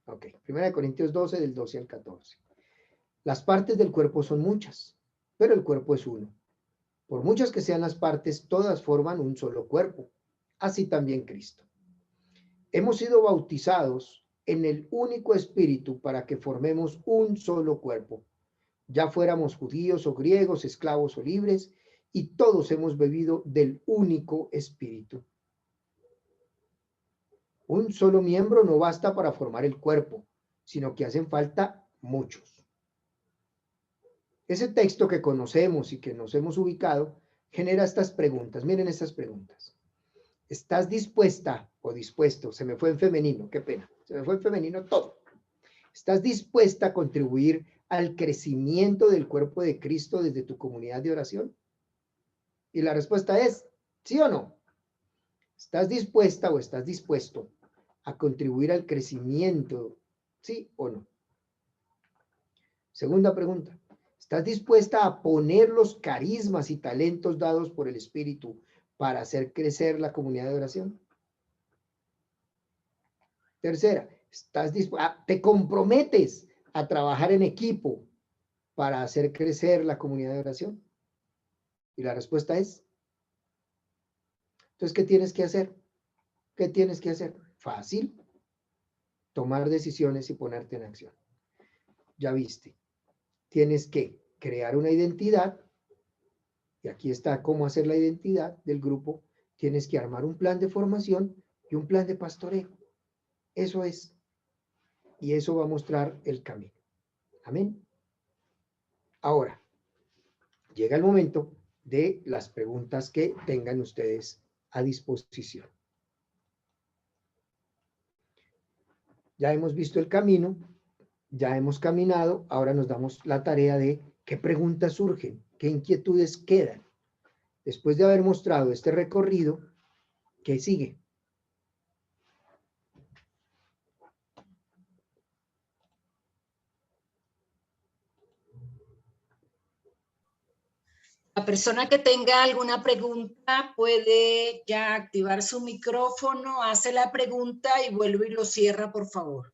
Speaker 1: Ok, 1 Corintios 12, del 12 al 14. Las partes del cuerpo son muchas, pero el cuerpo es uno. Por muchas que sean las partes, todas forman un solo cuerpo. Así también Cristo. Hemos sido bautizados en el único espíritu para que formemos un solo cuerpo. Ya fuéramos judíos o griegos, esclavos o libres, y todos hemos bebido del único espíritu. Un solo miembro no basta para formar el cuerpo, sino que hacen falta muchos. Ese texto que conocemos y que nos hemos ubicado genera estas preguntas. Miren estas preguntas. ¿Estás dispuesta o dispuesto? Se me fue en femenino, qué pena. Se me fue en femenino todo. ¿Estás dispuesta a contribuir al crecimiento del cuerpo de Cristo desde tu comunidad de oración? Y la respuesta es sí o no. ¿Estás dispuesta o estás dispuesto a contribuir al crecimiento? ¿Sí o no? Segunda pregunta. ¿Estás dispuesta a poner los carismas y talentos dados por el Espíritu para hacer crecer la comunidad de oración? Tercera, ¿te comprometes a trabajar en equipo para hacer crecer la comunidad de oración? Y la respuesta es. Entonces, ¿qué tienes que hacer? ¿Qué tienes que hacer? Fácil. Tomar decisiones y ponerte en acción. Ya viste. Tienes que crear una identidad. Y aquí está cómo hacer la identidad del grupo. Tienes que armar un plan de formación y un plan de pastoreo. Eso es. Y eso va a mostrar el camino. Amén. Ahora, llega el momento de las preguntas que tengan ustedes a disposición. Ya hemos visto el camino, ya hemos caminado, ahora nos damos la tarea de qué preguntas surgen, qué inquietudes quedan. Después de haber mostrado este recorrido, ¿qué sigue?
Speaker 2: La persona que tenga alguna pregunta puede ya activar su micrófono, hace la pregunta y vuelve y lo cierra, por favor.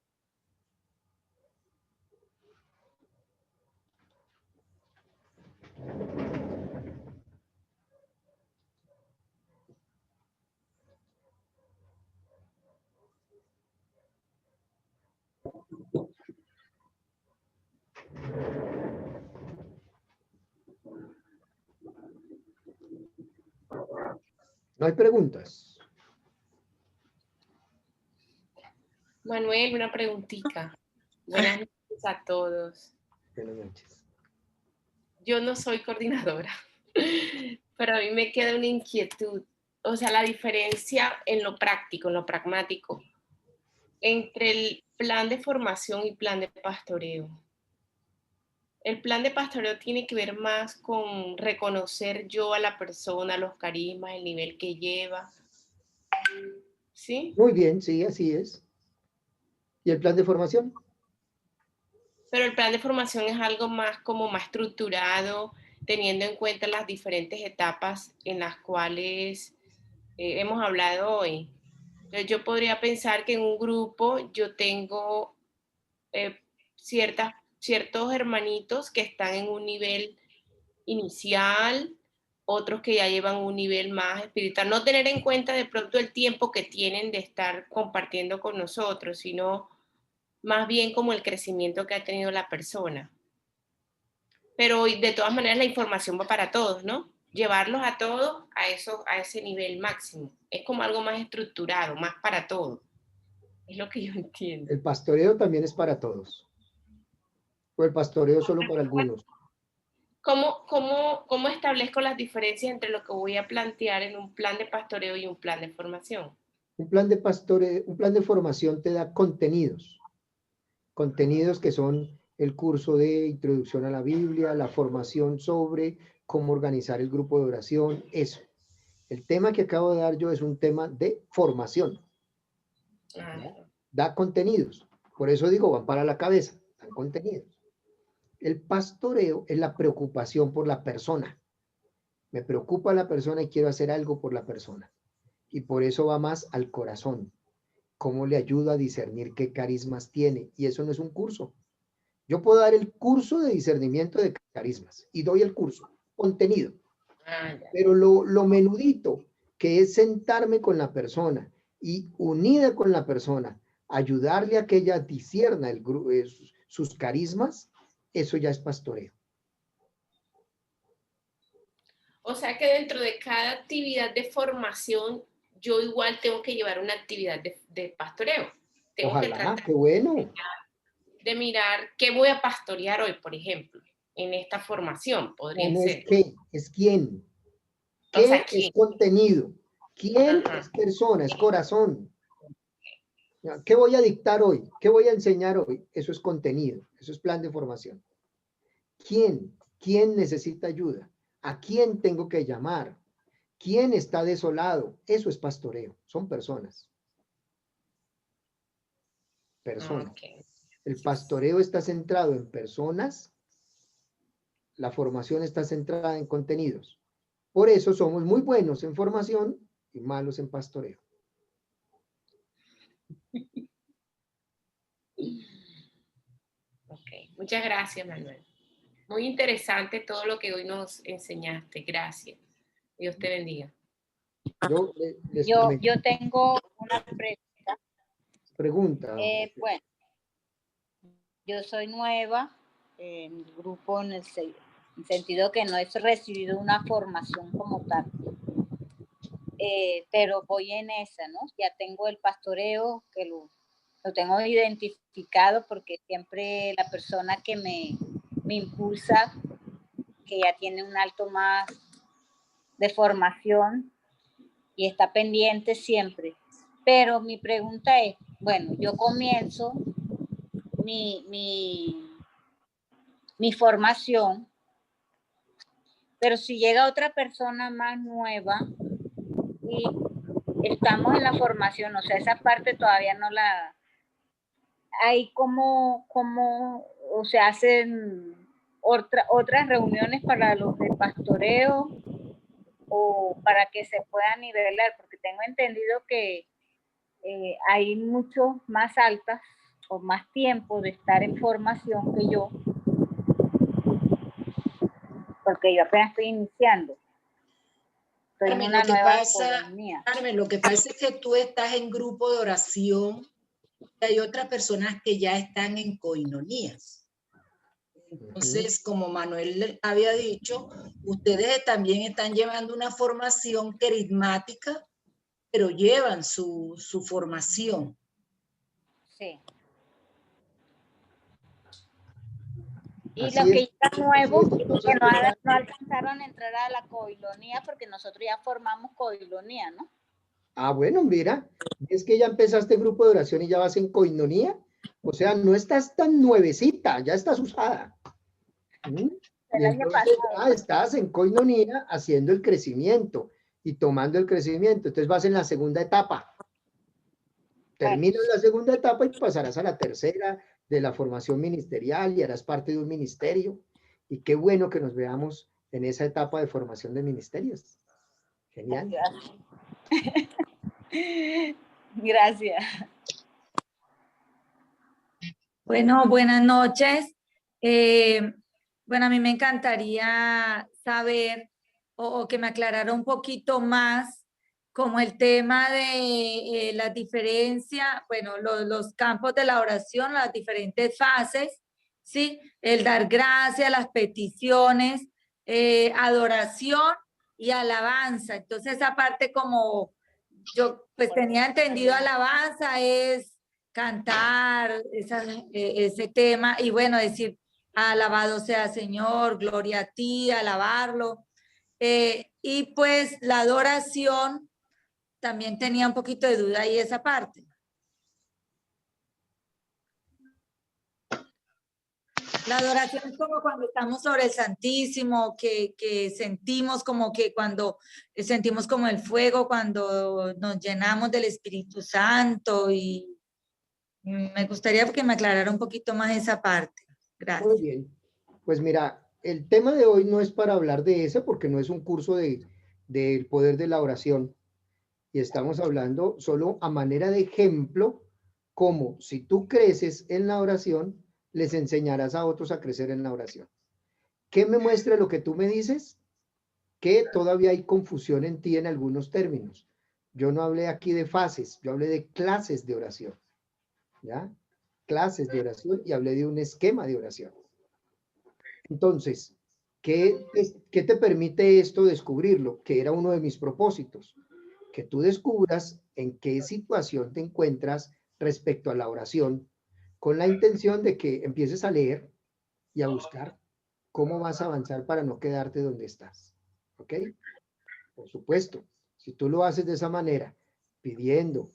Speaker 1: No hay preguntas.
Speaker 3: Manuel, una preguntita. Buenas noches a todos.
Speaker 1: Buenas noches.
Speaker 3: Yo no soy coordinadora, pero a mí me queda una inquietud. O sea, la diferencia en lo práctico, en lo pragmático, entre el plan de formación y plan de pastoreo. El plan de pastoreo tiene que ver más con reconocer yo a la persona, los carismas, el nivel que lleva. ¿Sí?
Speaker 1: Muy bien, sí, así es. ¿Y el plan de formación?
Speaker 3: Pero el plan de formación es algo más como más estructurado, teniendo en cuenta las diferentes etapas en las cuales hemos hablado hoy. Entonces yo podría pensar que en un grupo yo tengo ciertos hermanitos que están en un nivel inicial, otros que ya llevan un nivel más espiritual. No tener en cuenta de pronto el tiempo que tienen de estar compartiendo con nosotros, sino más bien como el crecimiento que ha tenido la persona. Pero de todas maneras la información va para todos, ¿no? llevarlos a todos a ese nivel máximo. Es como algo más estructurado, más para todos. Es lo que yo entiendo.
Speaker 1: El pastoreo también es para todos. O el pastoreo solo para algunos.
Speaker 3: ¿Cómo establezco las diferencias entre lo que voy a plantear en un plan de pastoreo y un plan de formación?
Speaker 1: Un plan de pastoreo, un plan de formación te da contenidos. Contenidos que son el curso de introducción a la Biblia, la formación sobre cómo organizar el grupo de oración, eso. El tema que acabo de dar yo es un tema de formación. Da contenidos. Por eso digo, van para la cabeza, dan contenidos. El pastoreo es la preocupación por la persona. Me preocupa la persona y quiero hacer algo por la persona. Y por eso va más al corazón. Cómo le ayuda a discernir qué carismas tiene. Y eso no es un curso. Yo puedo dar el curso de discernimiento de carismas y doy el curso, contenido. Pero lo menudito, que es sentarme con la persona y unida con la persona, ayudarle a que ella discierna sus carismas, eso ya es pastoreo.
Speaker 3: O sea que dentro de cada actividad de formación, yo igual tengo que llevar una actividad de pastoreo. Tengo
Speaker 1: Ojalá,
Speaker 3: que tratar
Speaker 1: qué bueno.
Speaker 3: de mirar qué voy a pastorear hoy, por ejemplo, en esta formación, podría
Speaker 1: No
Speaker 3: ser.
Speaker 1: es qué, es quién. ¿Qué
Speaker 3: O sea, ¿quién?
Speaker 1: es contenido? ¿Quién
Speaker 3: Ajá.
Speaker 1: es persona? Es corazón. ¿Qué voy a dictar hoy? ¿Qué voy a enseñar hoy? Eso es contenido, eso es plan de formación. ¿Quién? ¿Quién necesita ayuda? ¿A quién tengo que llamar? ¿Quién está desolado? Eso es pastoreo, son personas. Personas.
Speaker 3: Okay.
Speaker 1: El pastoreo está centrado en personas, la formación está centrada en contenidos. Por eso somos muy buenos en formación y malos en pastoreo.
Speaker 3: Ok, muchas gracias, Manuel. Muy interesante todo lo que hoy nos enseñaste. Gracias. Dios te bendiga.
Speaker 4: Yo tengo una
Speaker 1: pregunta.
Speaker 4: Bueno, yo soy nueva en el grupo en el sentido que no he recibido una formación como tal. Pero voy en esa, ¿no? Ya tengo el pastoreo, que lo tengo identificado porque siempre la persona que me impulsa, que ya tiene un alto más de formación y está pendiente siempre. Pero mi pregunta es, bueno, yo comienzo mi formación, pero si llega otra persona más nueva y estamos en la formación, o sea, esa parte todavía no la... Hay como o se hacen otras reuniones para los de pastoreo o para que se pueda nivelar, porque tengo entendido que hay mucho más altas o más tiempo de estar en formación que yo, porque yo apenas estoy iniciando.
Speaker 2: Carmen, lo que pasa es que tú estás en grupo de oración y hay otras personas que ya están en coinonías. Entonces, como Manuel había dicho, ustedes también están llevando una formación carismática, pero llevan su formación.
Speaker 4: Sí. Y
Speaker 1: Así
Speaker 4: los que
Speaker 1: es.
Speaker 4: están nuevos, que no alcanzaron a entrar a la coilonía, porque nosotros ya formamos coilonía, ¿no?
Speaker 1: Ah, bueno, mira, es que ya empezaste grupo de oración y ya vas en coinonía. O sea, no estás tan nuevecita, ya estás usada. Y entonces ya estás en coinonía haciendo el crecimiento y tomando el crecimiento. Entonces vas en la segunda etapa. Terminas la segunda etapa y pasarás a la tercera de la formación ministerial y harás parte de un ministerio. Y qué bueno que nos veamos en esa etapa de formación de ministerios. Genial.
Speaker 4: Gracias.
Speaker 5: Bueno, buenas noches. Bueno, a mí me encantaría saber o que me aclarara un poquito más como el tema de la diferencia, bueno, los campos de la oración, las diferentes fases, ¿sí? El dar gracias, las peticiones, adoración y alabanza. Entonces esa parte como yo pues tenía entendido alabanza es cantar ese tema y bueno, decir alabado sea Señor, gloria a ti, alabarlo. Y pues la adoración también tenía un poquito de duda ahí esa parte. La adoración es como cuando estamos sobre el Santísimo, que sentimos como que cuando sentimos como el fuego, cuando nos llenamos del Espíritu Santo y me gustaría que me aclarara un poquito más esa parte. Gracias.
Speaker 1: Muy bien. Pues mira, el tema de hoy no es para hablar de eso porque no es un curso del poder de la oración. Y estamos hablando solo a manera de ejemplo, como si tú creces en la oración, les enseñarás a otros a crecer en la oración. ¿Qué me muestra lo que tú me dices? Que todavía hay confusión en ti en algunos términos. Yo no hablé aquí de fases, yo hablé de clases de oración. ¿Ya? Clases de oración y hablé de un esquema de oración. Entonces, ¿qué te permite esto descubrirlo? Que era uno de mis propósitos. Que tú descubras en qué situación te encuentras respecto a la oración, con la intención de que empieces a leer y a buscar cómo vas a avanzar para no quedarte donde estás. ¿Ok? Por supuesto, si tú lo haces de esa manera, pidiendo,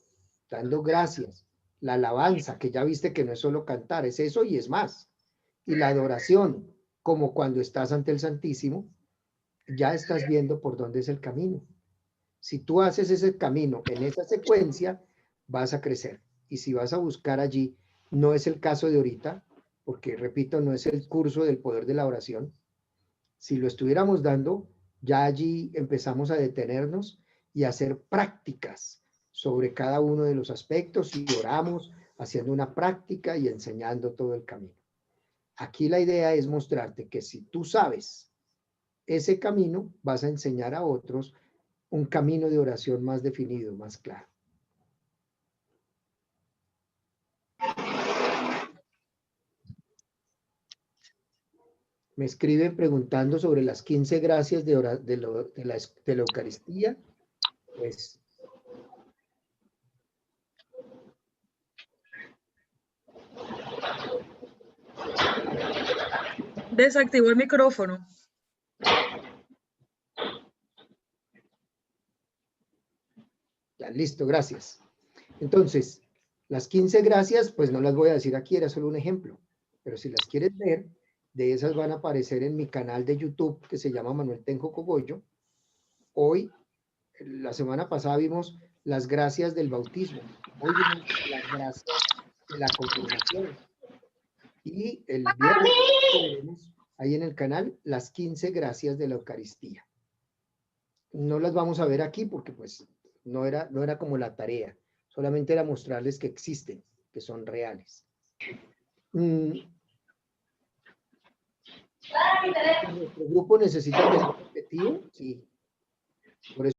Speaker 1: dando gracias, la alabanza, que ya viste que no es solo cantar, es eso y es más. Y la adoración, como cuando estás ante el Santísimo, ya estás viendo por dónde es el camino. Si tú haces ese camino en esa secuencia, vas a crecer. Y si vas a buscar allí, no es el caso de ahorita, porque repito, no es el curso del poder de la oración. Si lo estuviéramos dando, ya allí empezamos a detenernos y a hacer prácticas sobre cada uno de los aspectos y oramos haciendo una práctica y enseñando todo el camino. Aquí la idea es mostrarte que si tú sabes ese camino, vas a enseñar a otros un camino de oración más definido, más claro. Me escriben preguntando sobre las 15 gracias de la Eucaristía. Pues,
Speaker 6: desactivó el micrófono.
Speaker 1: ya, listo, gracias. Entonces, las 15 gracias, pues no las voy a decir aquí, era solo un ejemplo. Pero si las quieres ver, de esas van a aparecer en mi canal de YouTube que se llama Manuel Tenjo Cogollo. Hoy, la semana pasada vimos las gracias del bautismo. Hoy vimos las gracias de la confirmación. Y el viernes veremos ahí en el canal las 15 gracias de la Eucaristía. No las vamos a ver aquí porque pues no era como la tarea. Solamente era mostrarles que existen, que son reales. Nuestro grupo necesita tener un objetivo, sí. Por eso